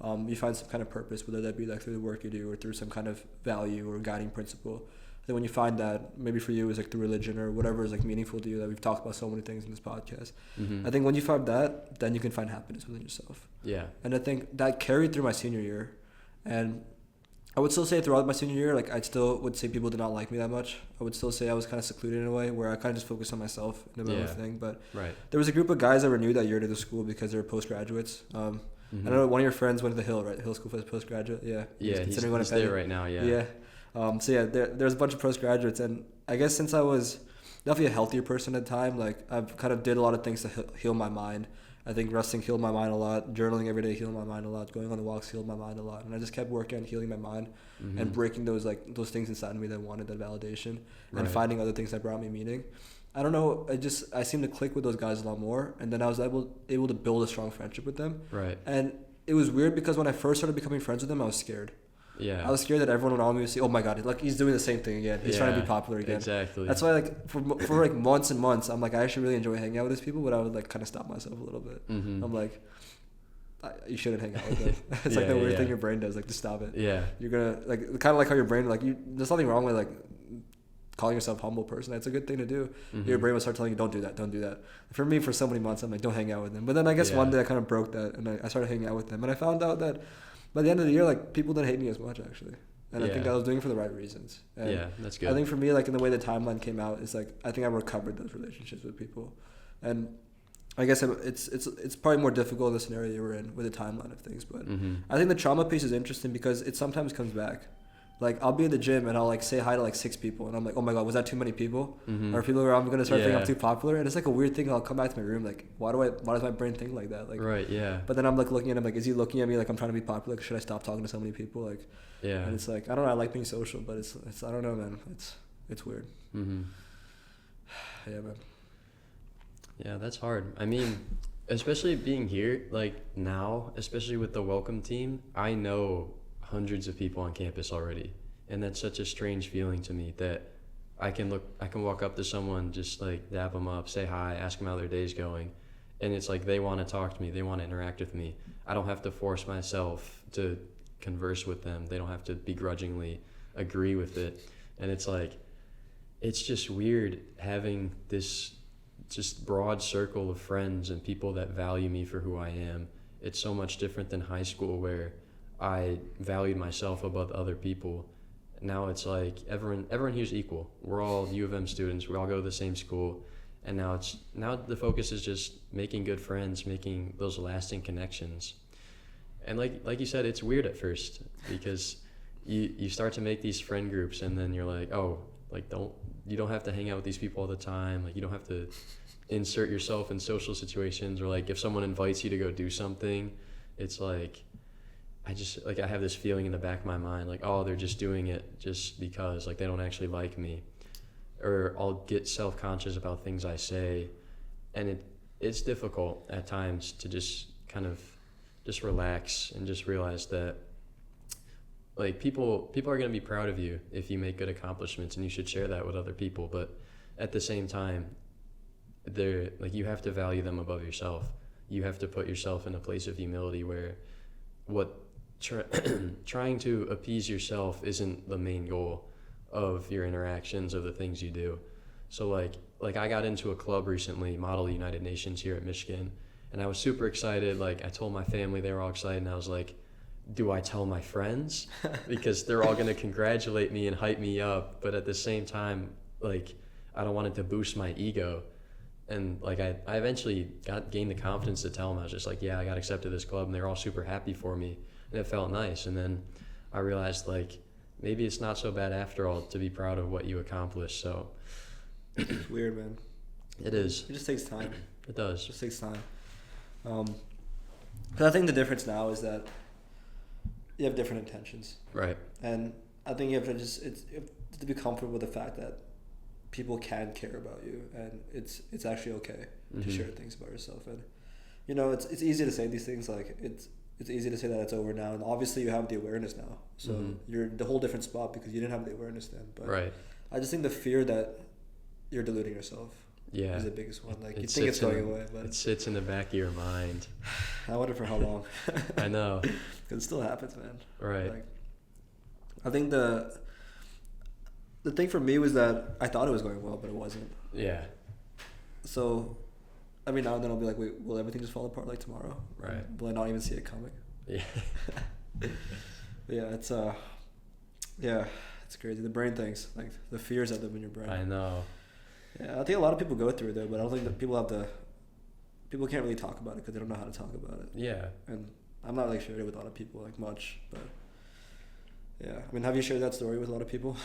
you find some kind of purpose, whether that be like through the work you do or through some kind of value or guiding principle. Then when you find that, maybe for you it's like through religion or whatever is like meaningful to you, that we've talked about so many things in this podcast. I think when you find that, then you can find happiness within yourself. Yeah. And I think that carried through my senior year. And I would still say throughout my senior year, like I still would say people did not like me that much. I would still say I was kind of secluded in a way where I kind of just focused on myself in the middle of the thing. But there was a group of guys that were new that year to the school because they were postgraduates. I know one of your friends went to the Hill, right? Hill School for postgraduate. Yeah. Yeah, he's there right now. Yeah. Yeah. There's a bunch of postgraduates, and I guess since I was definitely a healthier person at the time, like I've kind of did a lot of things to heal my mind. I think wrestling healed my mind a lot. Journaling every day healed my mind a lot. Going on the walks healed my mind a lot. And I just kept working on healing my mind and breaking those things inside of me that wanted that validation and finding other things that brought me meaning. I don't know. I seem to click with those guys a lot more, and then I was able to build a strong friendship with them. Right. And it was weird because when I first started becoming friends with them, I was scared. Yeah. I was scared that everyone around me would say, "Oh my god, like he's doing the same thing again. He's trying to be popular again." Exactly. That's why like for like months and months, I'm like I actually really enjoy hanging out with these people, but I would like kind of stop myself a little bit. Mm-hmm. I'm like, you shouldn't hang out with them. It's like the weird thing your brain does, like just stop it. Yeah. You're gonna like kind of like how your brain like there's nothing wrong with like calling yourself a humble person. That's a good thing to do. Mm-hmm. Your Brain will start telling you, don't do that. For me, for so many months, I'm like, don't hang out with them. But then I guess one day I kind of broke that, and I started hanging out with them. And I found out that by the end of the year, like, people didn't hate me as much, actually. And I think I was doing it for the right reasons. And yeah, that's good. I think for me, like, in the way the timeline came out, it's like, I think I recovered those relationships with people. And I guess it's probably more difficult in the scenario you were in with the timeline of things. But I think the trauma piece is interesting because it sometimes comes back. Like, I'll be in the gym and I'll, like, say hi to, like, 6 people. And I'm like, oh, my God, was that too many people? Or people around me going to start thinking I'm too popular? And it's, like, a weird thing. I'll come back to my room, like, why does my brain think like that? Like, right, yeah. But then I'm, like, looking at him, like, is he looking at me like I'm trying to be popular? Like, should I stop talking to so many people? Like, yeah. And it's, like, I don't know. I like being social, but it's I don't know, man. It's weird. Mm-hmm. Yeah, man. Yeah, that's hard. I mean, especially being here, like, now, especially with the welcome team, I know hundreds of people on campus already. And that's such a strange feeling to me that I can walk up to someone, just like dab them up, say hi, ask them how their day's going. And it's like they want to talk to me. They want to interact with me. I don't have to force myself to converse with them. They don't have to begrudgingly agree with it. And it's like, it's just weird having this just broad circle of friends and people that value me for who I am. It's so much different than high school where I valued myself above other people. Now it's like everyone here's equal. We're all U of M students. We all go to the same school, and now the focus is just making good friends, making those lasting connections. And like you said, it's weird at first because you start to make these friend groups, and then you're like, oh, like you don't have to hang out with these people all the time. Like, you don't have to insert yourself in social situations, or like if someone invites you to go do something, it's like, I have this feeling in the back of my mind, like, oh, they're just doing it just because, like, they don't actually like me. Or I'll get self-conscious about things I say. And it's difficult at times to just kind of just relax and just realize that, like, people are going to be proud of you if you make good accomplishments, and you should share that with other people. But at the same time, you have to value them above yourself. You have to put yourself in a place of humility where trying to appease yourself isn't the main goal of your interactions, of the things you do. So like I got into a club recently, Model United Nations here at Michigan, and I was super excited. Like, I told my family, they were all excited, and I was like, do I tell my friends? Because they're all going to congratulate me and hype me up, but at the same time, like, I don't want it to boost my ego. And like I eventually gained the confidence to tell them. I was just like, yeah, I got accepted to this club, and they were all super happy for me. And it felt nice. And then I realized, like, maybe it's not so bad after all to be proud of what you accomplished. So it's weird, man. It is. It just takes time. It does. It just takes time. Because I think the difference now is that you have different intentions. Right. And I think you have to be comfortable with the fact that people can care about you, and it's actually okay to share things about yourself. And you know, it's easy to say these things, like it's easy to say that it's over now, and obviously you have the awareness now, so you're in a whole different spot because you didn't have the awareness then. But right. I just think the fear that you're deluding yourself is the biggest one. Like, you think it's going away, but it sits in the back of your mind. I wonder for how long. I know. Because it still happens, man. Right. Like, I think the thing for me was that I thought it was going well, but it wasn't. Yeah. So every now and then I'll be like, wait, will everything just fall apart like tomorrow? Right. Will I not even see it coming? Yeah. Yeah, it's crazy. The brain things, like the fears that live in your brain. I know. Yeah, I think a lot of people go through it though, but I don't think that people can't really talk about it because they don't know how to talk about it. Yeah. And I'm not like shared it with a lot of people like much, but yeah. I mean, have you shared that story with a lot of people?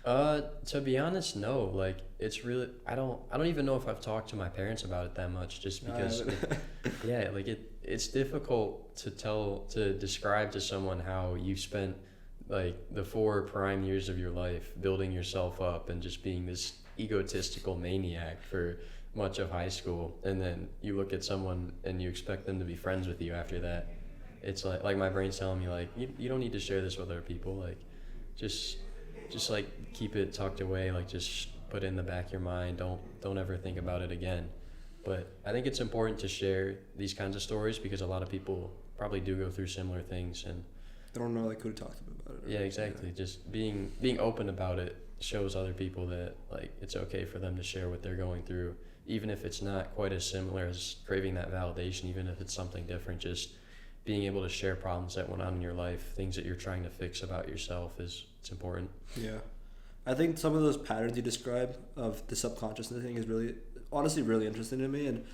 To be honest, no. Like, it's really, I don't even know if I've talked to my parents about it that much, just because it's difficult to describe to someone how you spent like the 4 prime years of your life building yourself up and just being this egotistical maniac for much of high school, and then you look at someone and you expect them to be friends with you after that. It's like my brain's telling me like you don't need to share this with other people, like just like keep it tucked away, like just put it in the back of your mind, don't ever think about it again. But I think it's important to share these kinds of stories because a lot of people probably do go through similar things, and they don't know like who to talk to about it. Yeah, exactly. Yeah. Just being open about it shows other people that like it's okay for them to share what they're going through, even if it's not quite as similar as craving that validation, even if it's something different. Just being able to share problems that went on in your life, things that you're trying to fix about yourself, it's important. Yeah. I think some of those patterns you describe of the subconsciousness thing is honestly really interesting to me, and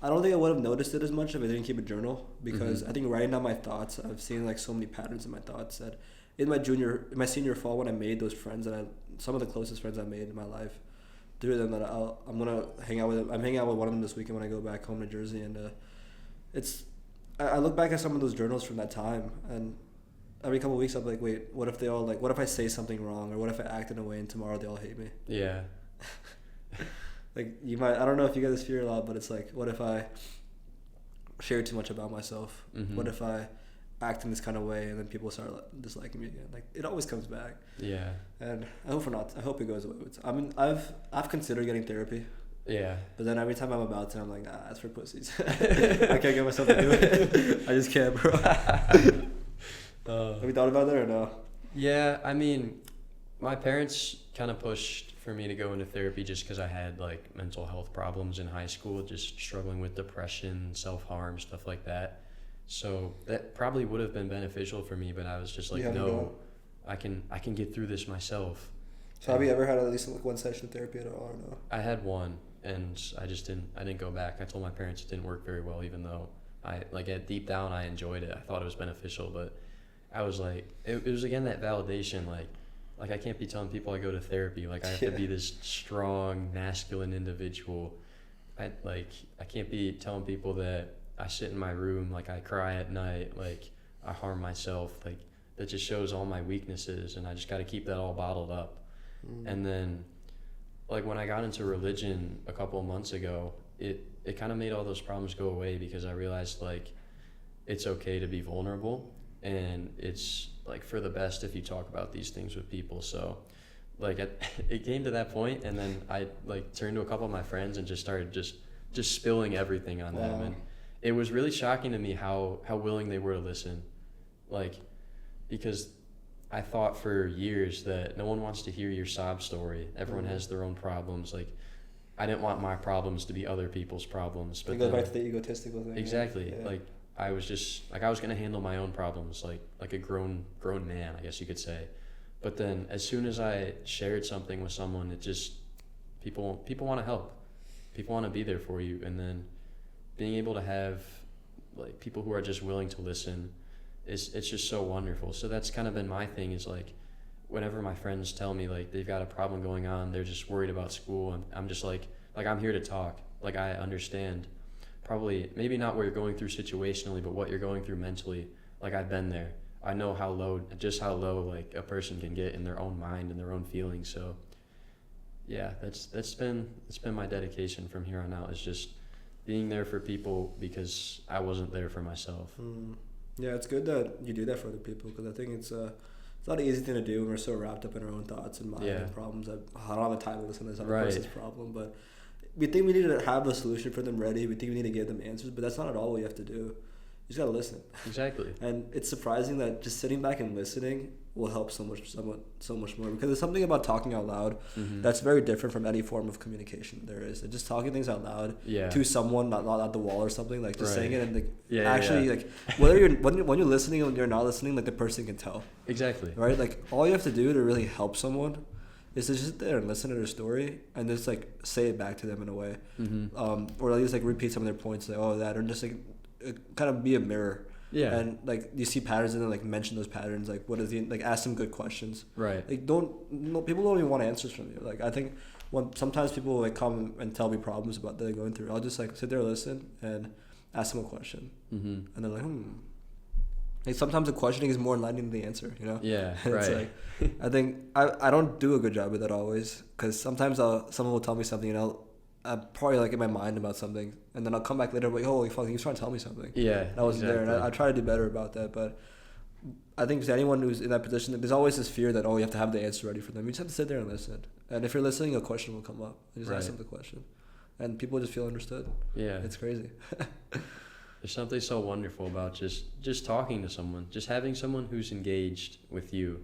I don't think I would have noticed it as much if I didn't keep a journal, because I think writing down my thoughts, I've seen like so many patterns in my thoughts that in my senior fall, when I made those friends, and some of the closest friends I made in my life, three of them that I'm gonna hang out with. I'm hanging out with one of them this weekend when I go back home to Jersey, and I look back at some of those journals from that time, and every couple of weeks I'm like, wait, what if I say something wrong, or what if I act in a way and tomorrow they all hate me? Yeah. Like I don't know if you get this fear a lot, but it's like, what if I share too much about myself? What if I act in this kind of way and then people start disliking me again? Like it always comes back. Yeah. And I hope it goes away with time. I mean, I've considered getting therapy. Yeah. But then every time I'm about to, I'm like, nah, that's for pussies. I can't get myself to do it. I just can't, bro. Have you thought about that or no? Yeah, I mean, my parents kind of pushed for me to go into therapy just because I had like mental health problems in high school, just struggling with depression, self-harm, stuff like that. So that probably would have been beneficial for me, but I was just like, no, I can get through this myself. So have you ever had at least like one session of therapy at all or no? I had one, and I didn't go back. I told my parents it didn't work very well, even though deep down I enjoyed it. I thought it was beneficial, but I was like, it was again that validation, like I can't be telling people I go to therapy, like I have to be this strong masculine individual. I can't be telling people that I sit in my room, like I cry at night, like I harm myself, like that just shows all my weaknesses, and I just got to keep that all bottled up. And then like when I got into religion a couple of months ago, it kind of made all those problems go away, because I realized like it's okay to be vulnerable, and it's like for the best if you talk about these things with people. So like it came to that point, and then I like turned to a couple of my friends and just started just spilling everything on them, and it was really shocking to me how willing they were to listen, like because I thought for years that no one wants to hear your sob story. Everyone has their own problems. Like I didn't want my problems to be other people's problems. But it goes back to the egotistical thing. Exactly. Yeah. Like I was just like I was gonna handle my own problems like a grown man, I guess you could say. But then as soon as I shared something with someone, it just people want to help. People want to be there for you, and then being able to have like people who are just willing to listen, it's just so wonderful. So that's kind of been my thing, is like whenever my friends tell me like they've got a problem going on, they're just worried about school, and I'm just like I'm here to talk. Like I understand probably maybe not what you're going through situationally, but what you're going through mentally. Like I've been there. I know how low like a person can get in their own mind and their own feelings. So yeah, that's been my dedication from here on out, is just being there for people because I wasn't there for myself. Yeah, it's good that you do that for other people, because I think it's not an easy thing to do when we're so wrapped up in our own thoughts and mind and problems. I don't have the time to listen to this other person's problem, but we think we need to have a solution for them ready. We think we need to give them answers, but that's not at all what you have to do. You just gotta listen. Exactly. And it's surprising that just sitting back and listening will help so much more, because there's something about talking out loud that's very different from any form of communication there is. Just talking things out loud to someone, not at the wall or something, like just saying it, and like whether when you're listening and you're not listening, like the person can tell. Exactly. Right? Like all you have to do to really help someone is to just sit there and listen to their story and just like say it back to them in a way, or at least like repeat some of their points, like that, or just like kind of be a mirror. Yeah. And like you see patterns and then like mention those patterns, like what is like ask them good questions. Right. Like people don't even want answers from you. Like I think sometimes people like come and tell me problems about that they're going through, I'll just like sit there, listen, and ask them a question. And they're like, Like sometimes the questioning is more enlightening than the answer, you know? Yeah, And it's right. like, I think I don't do a good job with that always, because sometimes someone will tell me something and I'm probably like in my mind about something, and then I'll come back later and be like, holy fuck, he was trying to tell me something. Yeah, And I wasn't there, and I try to do better about that, but I think to anyone who's in that position, there's always this fear that, oh, you have to have the answer ready for them. You just have to sit there and listen. And if you're listening, a question will come up. You just ask them the question. And people just feel understood. Yeah. It's crazy. There's something so wonderful about just talking to someone, just having someone who's engaged with you.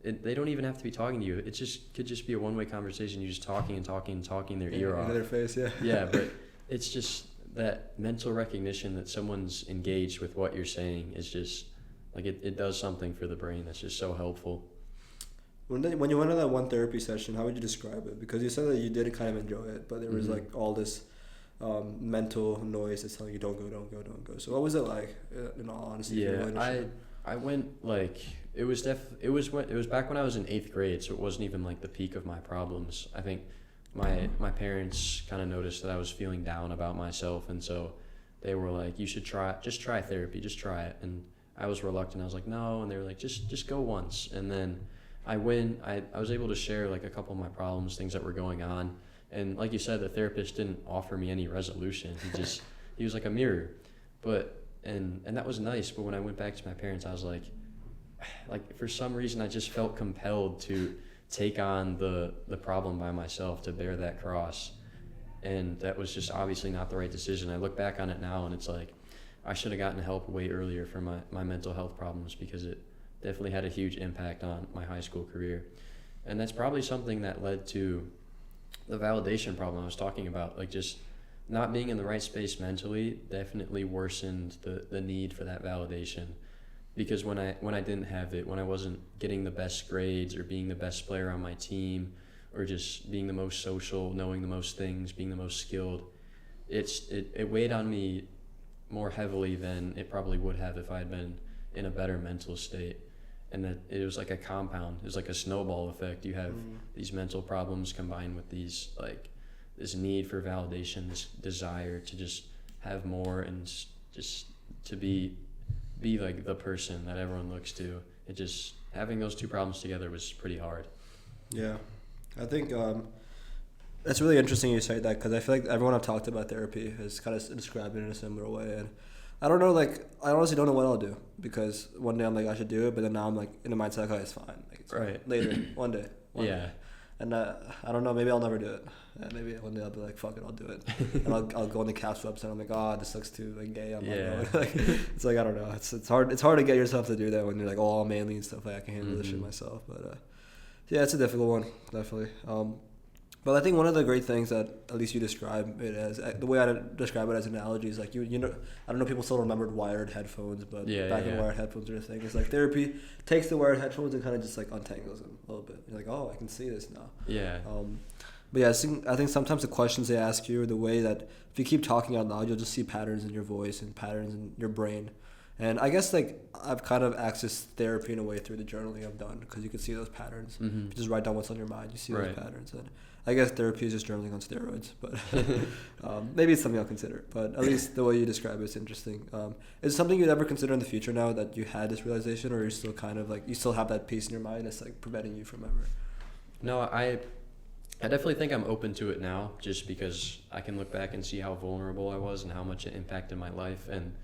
They don't even have to be talking to you. It just could just be a one-way conversation. You're just talking and talking and talking their ear off. In their face, yeah. Yeah, but it's just that mental recognition that someone's engaged with what you're saying is just, like, it does something for the brain that's just so helpful. When you went on that one therapy session, how would you describe it? Because you said that you did kind of enjoy it, but there was like all this mental noise that's telling you don't go. So what was it like? In all honesty, yeah, I went like it was back when I was in 8th grade, so it wasn't even like the peak of my problems. I think my parents kind of noticed that I was feeling down about myself, and so they were like, "You should try therapy, just try it." And I was reluctant. I was like, "No," and they were like, "Just go once." And then I was able to share like a couple of my problems, things that were going on. And like you said, the therapist didn't offer me any resolution. He was like a mirror. But and that was nice. But when I went back to my parents, I was like for some reason I just felt compelled to take on the problem by myself, to bear that cross. And that was just obviously not the right decision. I look back on it now and it's like I should have gotten help way earlier for my mental health problems, because it definitely had a huge impact on my high school career. And that's probably something that led to the validation problem I was talking about. Like, just not being in the right space mentally definitely worsened the need for that validation. Because when I didn't have it, when I wasn't getting the best grades or being the best player on my team, or just being the most social, knowing the most things, being the most skilled, it weighed on me more heavily than it probably would have if I had been in a better mental state. And that it was like a compound. It was like a snowball effect. You have these mental problems combined with these, like, this need for validation, this desire to just have more and just to be like the person that everyone looks to. It just, having those two problems together was pretty hard. Yeah, I think that's really interesting you say that, because I feel like everyone I've talked about therapy has kind of described it in a similar way. And I don't know, like, I honestly don't know what I'll do, because one day I'm like, I should do it, but then now I'm like in the mindset, like, oh, it's fine. Like, it's right. Fine. Later, one day. Yeah. And I don't know, maybe I'll never do it. And maybe one day I'll be like, fuck it, I'll do it. And I'll go on the Caps website and I'm like, oh, this looks too like gay. I'm not like, it's like, I don't know. It's hard to get yourself to do that when you're like all manly and stuff. Like, I can handle this shit myself. But yeah, it's a difficult one, definitely. But I think one of the great things that at least you describe it as, the way I describe it as analogy is like, you know, I don't know if people still remembered wired headphones, but back when wired headphones were a thing, it's like therapy takes the wired headphones and kind of just like untangles them a little bit. You're like, oh, I can see this now. Yeah. But yeah, I think sometimes the questions they ask you, or the way that if you keep talking out loud, you'll just see patterns in your voice and patterns in your brain. And I guess like I've kind of accessed therapy in a way through the journaling I've done, because you can see those patterns. If you just write down what's on your mind, you see those patterns. And I guess therapy is just journaling on steroids, but maybe it's something I'll consider. But at least the way you describe it's interesting. Is it something you'd ever consider in the future now that you had this realization, or you're still kind of like, you still have that peace in your mind that's like preventing you from ever? No, I definitely think I'm open to it now, just because I can look back and see how vulnerable I was and how much it impacted my life and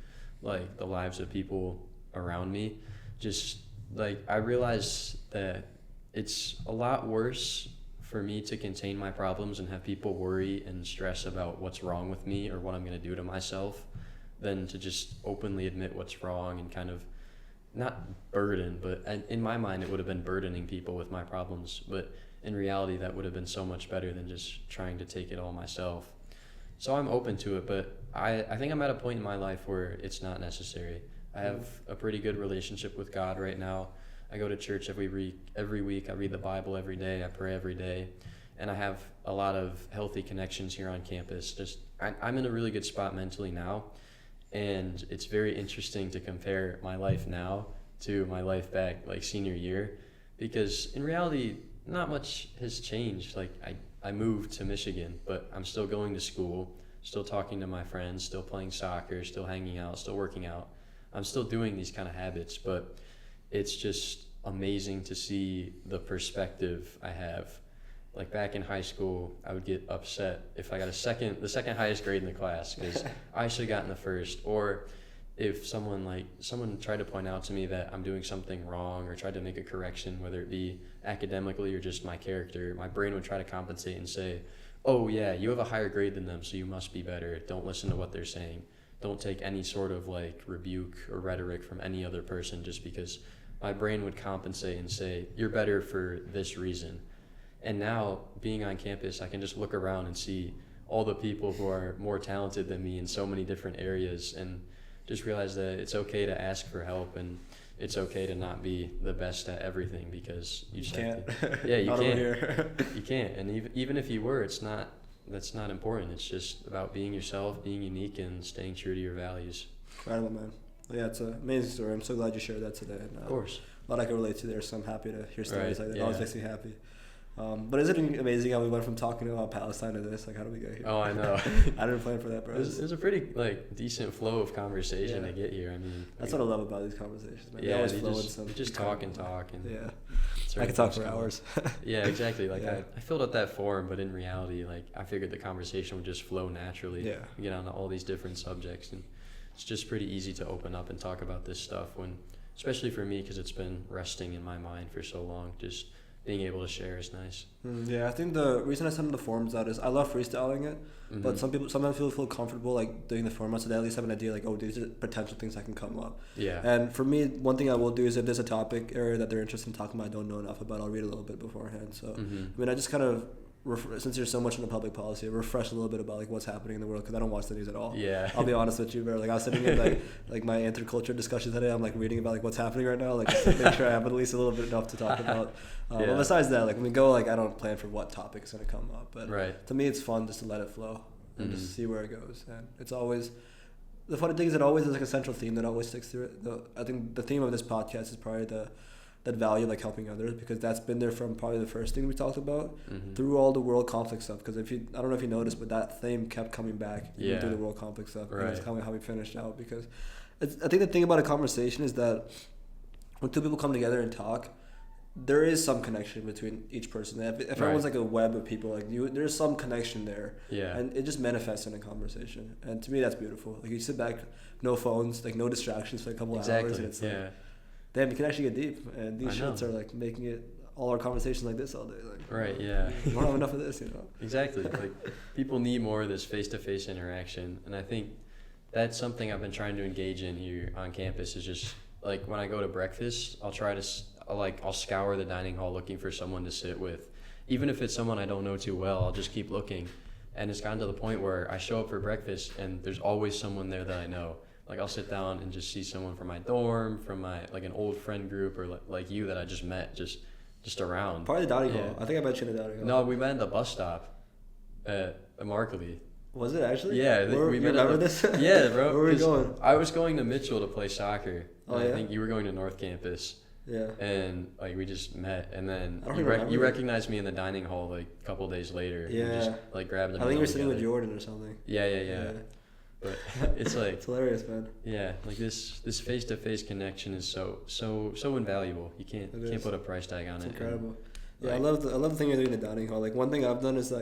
like the lives of people around me. Just like, I realized that it's a lot worse for me to contain my problems and have people worry and stress about what's wrong with me or what I'm going to do to myself, than to just openly admit what's wrong and kind of not burden, but in my mind it would have been burdening people with my problems, but in reality that would have been so much better than just trying to take it all myself. So I'm open to it, but I think I'm at a point in my life where it's not necessary. I have a pretty good relationship with God right now. I go to church every week. I read the Bible every day. I pray every day. And I have a lot of healthy connections here on campus. I'm in a really good spot mentally now. And it's very interesting to compare my life now to my life back like senior year, because in reality, not much has changed. Like I moved to Michigan, but I'm still going to school, still talking to my friends, still playing soccer, still hanging out, still working out. I'm still doing these kind of habits, but it's just amazing to see the perspective I have. Like back in high school, I would get upset if I got the second highest grade in the class because I should have gotten the first. Or if someone tried to point out to me that I'm doing something wrong or tried to make a correction, whether it be academically or just my character, my brain would try to compensate and say, oh yeah, you have a higher grade than them, so you must be better. Don't listen to what they're saying. Don't take any sort of like rebuke or rhetoric from any other person just because my brain would compensate and say, you're better for this reason. And now, being on campus, I can just look around and see all the people who are more talented than me in so many different areas and just realize that it's okay to ask for help and it's okay to not be the best at everything because you just can't. Yeah, you not can't. Over here. You can't. And even if you were, that's not important. It's just about being yourself, being unique, and staying true to your values. Incredible, man. Yeah, it's an amazing story. I'm so glad you shared that today. And, of course. A lot I can relate to there, so I'm happy to hear stories like that. It always makes me happy. But isn't it amazing how we went from talking about Palestine to this? Like, how did we get here? Oh, I know. I didn't plan for that, bro. It was a pretty decent flow of conversation to get here. I mean, that's what I love about these conversations, man. Yeah, they always flow in some. You just talk and talk, and I could talk for hours. Yeah, exactly. I filled out that form, but in reality, I figured the conversation would just flow naturally. Yeah, we get on all these different subjects, and it's just pretty easy to open up and talk about this stuff especially for me, because it's been resting in my mind for so long. Just being able to share is nice. Yeah, I think the reason I send the forms out is I love freestyling it, but some people sometimes feel comfortable doing the format, so they at least have an idea these are potential things that can come up. Yeah. And for me, one thing I will do is if there's a topic area that they're interested in talking about, I don't know enough about, I'll read a little bit beforehand. So I mean, I just kind of since there's so much into public policy, refresh a little bit about what's happening in the world because I don't watch the news at all. Yeah. I'll be honest with you, bro. I was sitting in my interculture discussions today. I'm reading about what's happening right now, just to make sure I have at least a little bit enough to talk about. But besides that, when we go, I don't plan for what topic is going to come up. But to me, it's fun just to let it flow and just see where it goes. And it's always the funny thing is it always is a central theme that always sticks through it. I think the theme of this podcast is probably that value of helping others, because that's been there from probably the first thing we talked about through all the world conflict stuff. Because I don't know if you noticed, but that theme kept coming back through the world conflict stuff. Right. And that's kind of how we finished out. Because I think the thing about a conversation is that when two people come together and talk, there is some connection between each person. If everyone's a web of people there's some connection there. Yeah. And it just manifests in a conversation. And to me, that's beautiful. You sit back, no phones, no distractions for a couple of hours, and it's damn, you can actually get deep, and these shits are making it all our conversations like this all day. Right, yeah. We don't have enough of this, Exactly. People need more of this face-to-face interaction, and I think that's something I've been trying to engage in here on campus. Is just when I go to breakfast, I'll try to I'll scour the dining hall looking for someone to sit with, even if it's someone I don't know too well. I'll just keep looking, and it's gotten to the point where I show up for breakfast, and there's always someone there that I know. I'll sit down and just see someone from my dorm, from my an old friend group, or like you that I just met just around. Probably the dining hall. I think I met you in the dining hall. No, we met at the bus stop at Markley. Was it actually? Yeah. You remember this? Yeah, bro. Where were we going? I was going to Mitchell to play soccer. Oh, I think you were going to North Campus. Yeah. And we just met, and then you recognized me in the dining hall a couple days later. Yeah. And just grabbed. I think you were sitting with Jordan or something. Yeah. But it's it's hilarious, man. Yeah, this face-to-face connection is so invaluable. You can't put a price tag on it. It's incredible. I love the thing you're doing in the dining hall. One thing I've done is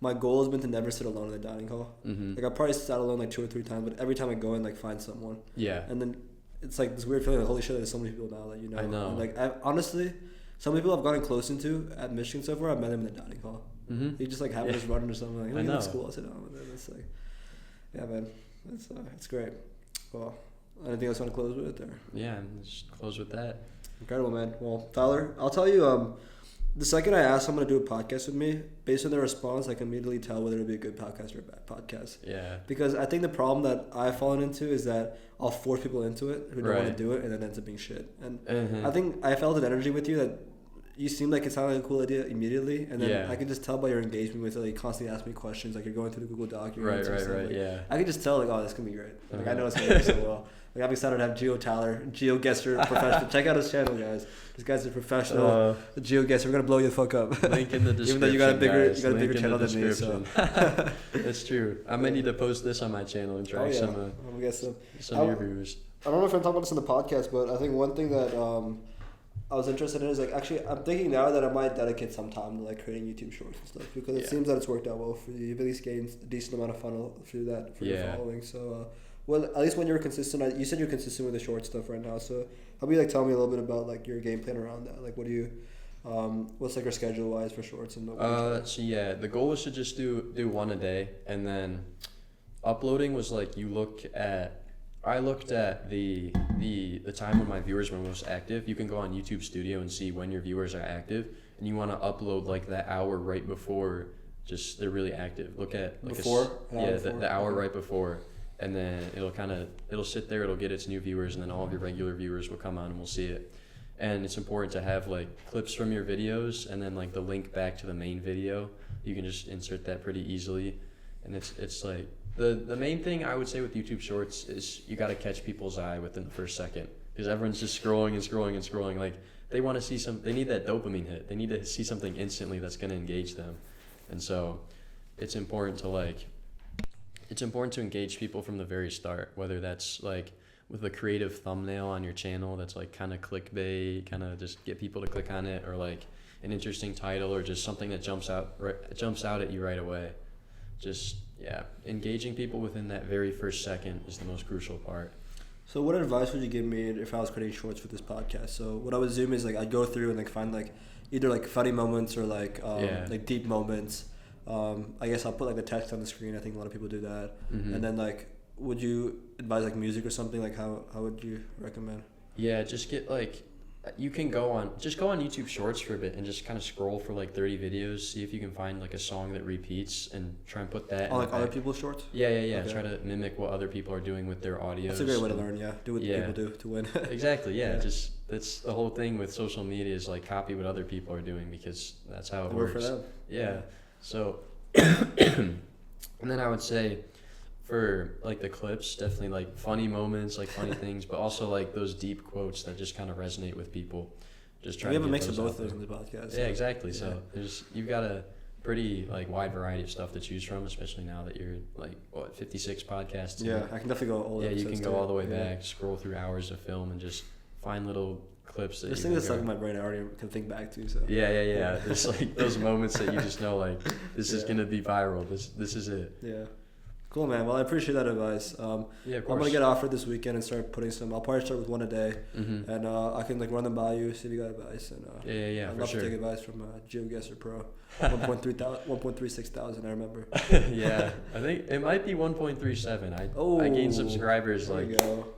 my goal has been to never sit alone in the dining hall. I probably sat alone 2 or 3 times, but every time I go in, find someone. Yeah. And then it's this weird feeling holy shit, there's so many people now that you know. I know. And I honestly, some people I've gotten close into at Michigan so far, I've met them in the dining hall. You just have us running or something. I know. At school, I'll sit down with them. It's yeah, man. It's great. Well, anything else you want to close with? Or? Yeah, just close with that. Incredible, man. Well, Tyler, I'll tell you, the second I ask someone to do a podcast with me, based on their response, I can immediately tell whether it'll be a good podcast or a bad podcast. Yeah. Because I think the problem that I've fallen into is that I'll force people into it who don't want to do it, and then it ends up being shit. And I think I felt an energy with you that you seem like it sounded like a cool idea immediately, and then Yeah. I could just tell by your engagement with it, like constantly asking me questions, like you're going through the Google documents. Right. Like, Yeah. I could just tell like, oh, this can be great. Like I know it's gonna be so well. Like I'm excited to have GeoGuessr professional. Check out his channel, guys. This guy's a professional GeoGuessr. We're gonna blow you the fuck up. Link in the description. Even though you got a bigger Link channel than me, so. That's true. I might need to post this on my channel and try some I'm gonna get some of your viewers. I don't know if I'm talking about this in the podcast, but I think one thing that I was interested in is like actually I'm thinking now that I might dedicate some time to like creating YouTube shorts and stuff because it seems that it's worked out well for you. You've at least gained a decent amount of funnel through that for your following. So well, at least when you were consistent, you said you're consistent with the short stuff right now. So how about you like tell me a little bit about like your game plan around that? Like what do you what's like your schedule wise for shorts and so yeah, the goal was to just do one a day, and then uploading was like I looked at the time when my viewers were most active. You can go on YouTube Studio and see when your viewers are active, and you want to upload like that hour right before just they're really active. Look at like the hour right before, and then it'll sit there, it'll get its new viewers, and then all of your regular viewers will come on and we'll see it. And it's important to have like clips from your videos and then like the link back to the main video. You can just insert that pretty easily, and it's like the main thing I would say with YouTube Shorts is you got to catch people's eye within the first second, because everyone's just scrolling. Like they want to see they need that dopamine hit. They need to see something instantly that's going to engage them, and so it's important to engage people from the very start, whether that's like with a creative thumbnail on your channel that's like kind of clickbait, kind of just get people to click on it, or like an interesting title, or just something that jumps out at you right away. Just engaging people within that very first second is the most crucial part. So what advice would you give me if I was creating shorts for this podcast? So what I would assume is like I'd go through and like find like either like funny moments or like deep moments. I guess I'll put like the text on the screen. I think a lot of people do that. Mm-hmm. And then like, would you advise like music or something? Like how would you recommend? Yeah, just get like, you can go on YouTube Shorts for a bit and just kind of scroll for like 30 videos. See if you can find like a song that repeats and try and put that. Oh, like other people's shorts? Yeah. Okay. Try to mimic what other people are doing with their audio. That's a great way to learn. Yeah, do what people do to win. Exactly. Yeah. Just that's the whole thing with social media is like copy what other people are doing, because that's how it works. For them. Yeah. So, and then I would say, for like the clips, definitely like funny moments, like funny things, but also like those deep quotes that just kind of resonate with people. Just try. We have a mix of both those in the podcast. Yeah, exactly. Yeah. So you've got a pretty like wide variety of stuff to choose from, especially now that you're like 56 podcasts. Yeah, I can definitely go all. Yeah, you can go all the way back, scroll through hours of film, and just find little clips. There's things that stuck in my brain I already can think back to. So. Yeah. There's like those moments that you just know like this is gonna be viral. This is it. Yeah. Cool, man. Well, I appreciate that advice. Of course. I'm gonna get offered this weekend and start putting some. I'll probably start with one a day, and I can like run them by you, see if you got advice. And I'd love to take advice from GeoGuessr Pro, 1.36 thousand. I remember. Yeah, I think it might be 1.37. I gained subscribers like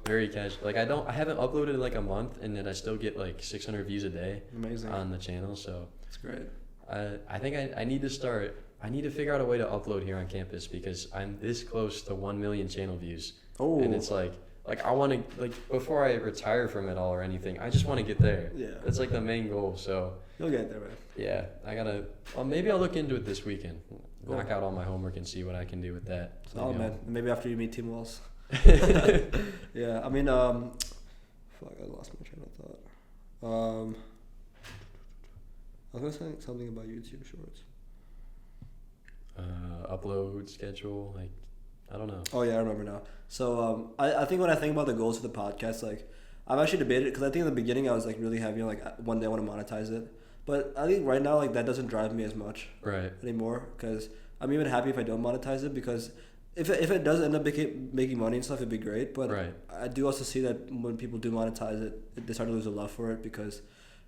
very casual. Like I haven't uploaded in like a month, and then I still get like 600 views a day. Amazing. On the channel, so that's great. I think I need to start. I need to figure out a way to upload here on campus, because I'm this close to 1 million channel views. Oh. And it's like I want to, like, before I retire from it all or anything, I just want to get there. Yeah. That's like the main goal. So you'll get there, man. Yeah, I gotta. Maybe I'll look into it this weekend. Cool. Knock out all my homework and see what I can do with that. Oh man, maybe after you meet Team Waltz. Yeah, I mean, fuck, I lost my train of thought. I was gonna say something about YouTube Shorts. Upload schedule, like, I don't know. Oh yeah, I remember now. So I think when I think about the goals of the podcast, like, I've actually debated, because I think in the beginning I was like really heavy on like one day I want to monetize it, but I think right now like that doesn't drive me as much anymore, because I'm even happy if I don't monetize it, because if it does end up making money and stuff, it'd be great. But I do also see that when people do monetize it, they start to lose a love for it, because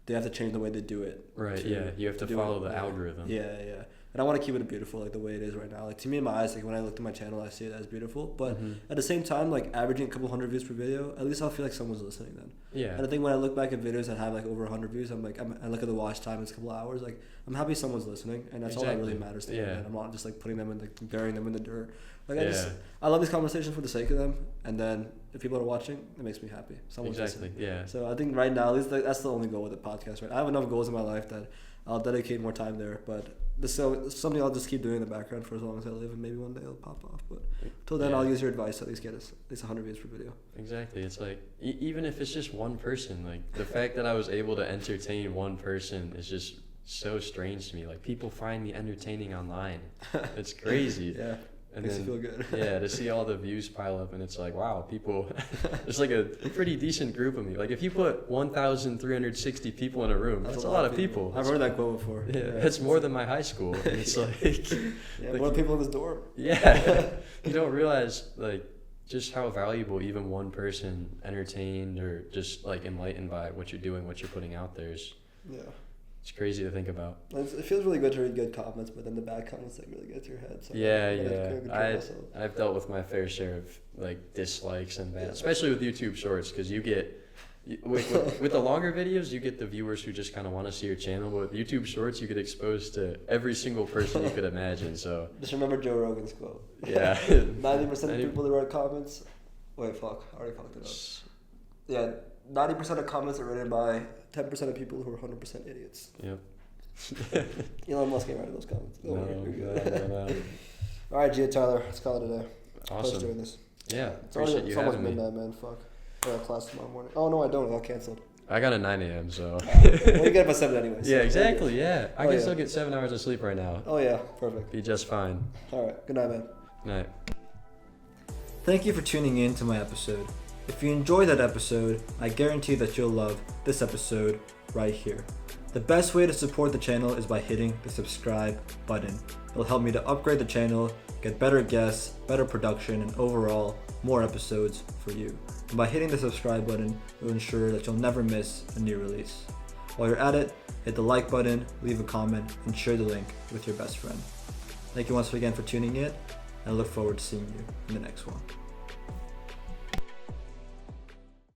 they have to change the way they do it. Right. Yeah. You have to follow the algorithm. Yeah. And I want to keep it beautiful, like the way it is right now. Like to me, in my eyes, like when I look at my channel, I see it as beautiful. But at the same time, like averaging a couple hundred views per video, at least I'll feel like someone's listening then. Yeah. And I think when I look back at videos that have like over 100 views, I look at the watch time, it's a couple of hours. Like I'm happy someone's listening, and that's all that really matters to me. And I'm not just like putting them in, like burying them in the dirt. Like I love these conversations for the sake of them, and then if people are watching, it makes me happy. Someone's listening. Yeah. So I think right now, at least that's the only goal with the podcast. Right. I have enough goals in my life that I'll dedicate more time there, but this is something I'll just keep doing in the background for as long as I live, and maybe one day it'll pop off. But till then, I'll use your advice to at least get us at least 100 views per video. Exactly. It's like even if it's just one person, like the fact that I was able to entertain one person is just so strange to me. Like people find me entertaining online. It's crazy. Yeah. And makes then, you feel good. Yeah, to see all the views pile up, and it's like, wow, people, there's like a pretty decent group of me. Like if you put 1,360 people in a room, that's a lot of people. I've heard that quote before. Yeah, it's more than my high school. And it's like, like more people in this dorm. Yeah, you don't realize like just how valuable even one person entertained or just like enlightened by what you're doing, what you're putting out there is. Yeah. It's crazy to think about. It feels really good to read good comments, but then the bad comments like really get to your head. So I've dealt with my fair share of like dislikes and that, especially with YouTube Shorts, because you get with the longer videos, you get the viewers who just kind of want to see your channel. But with YouTube Shorts, you get exposed to every single person you could imagine. So just remember Joe Rogan's quote. Yeah. 90% of people that write comments. Wait, fuck! I already fucked it up. Yeah. 90% of comments are written by 10% of people who are 100% idiots. Yep. Elon Musk ain't writing those comments. No. All right, Gia, Tyler, let's call it a day. Awesome. Pleasure doing this. Yeah, it's almost midnight, man. Fuck. I got class tomorrow morning. Oh, no, I don't. It got canceled. I got a 9 a.m., so. Well, you get up at 7 anyway. So yeah, exactly, yeah. I can still get 7 hours of sleep right now. Oh, yeah. Perfect. Be just fine. All right. Good night, man. Good night. Thank you for tuning in to my episode. If you enjoyed that episode, I guarantee that you'll love this episode right here. The best way to support the channel is by hitting the subscribe button. It'll help me to upgrade the channel, get better guests, better production, and overall more episodes for you. And by hitting the subscribe button, it will ensure that you'll never miss a new release. While you're at it, hit the like button, leave a comment, and share the link with your best friend. Thank you once again for tuning in, and I look forward to seeing you in the next one.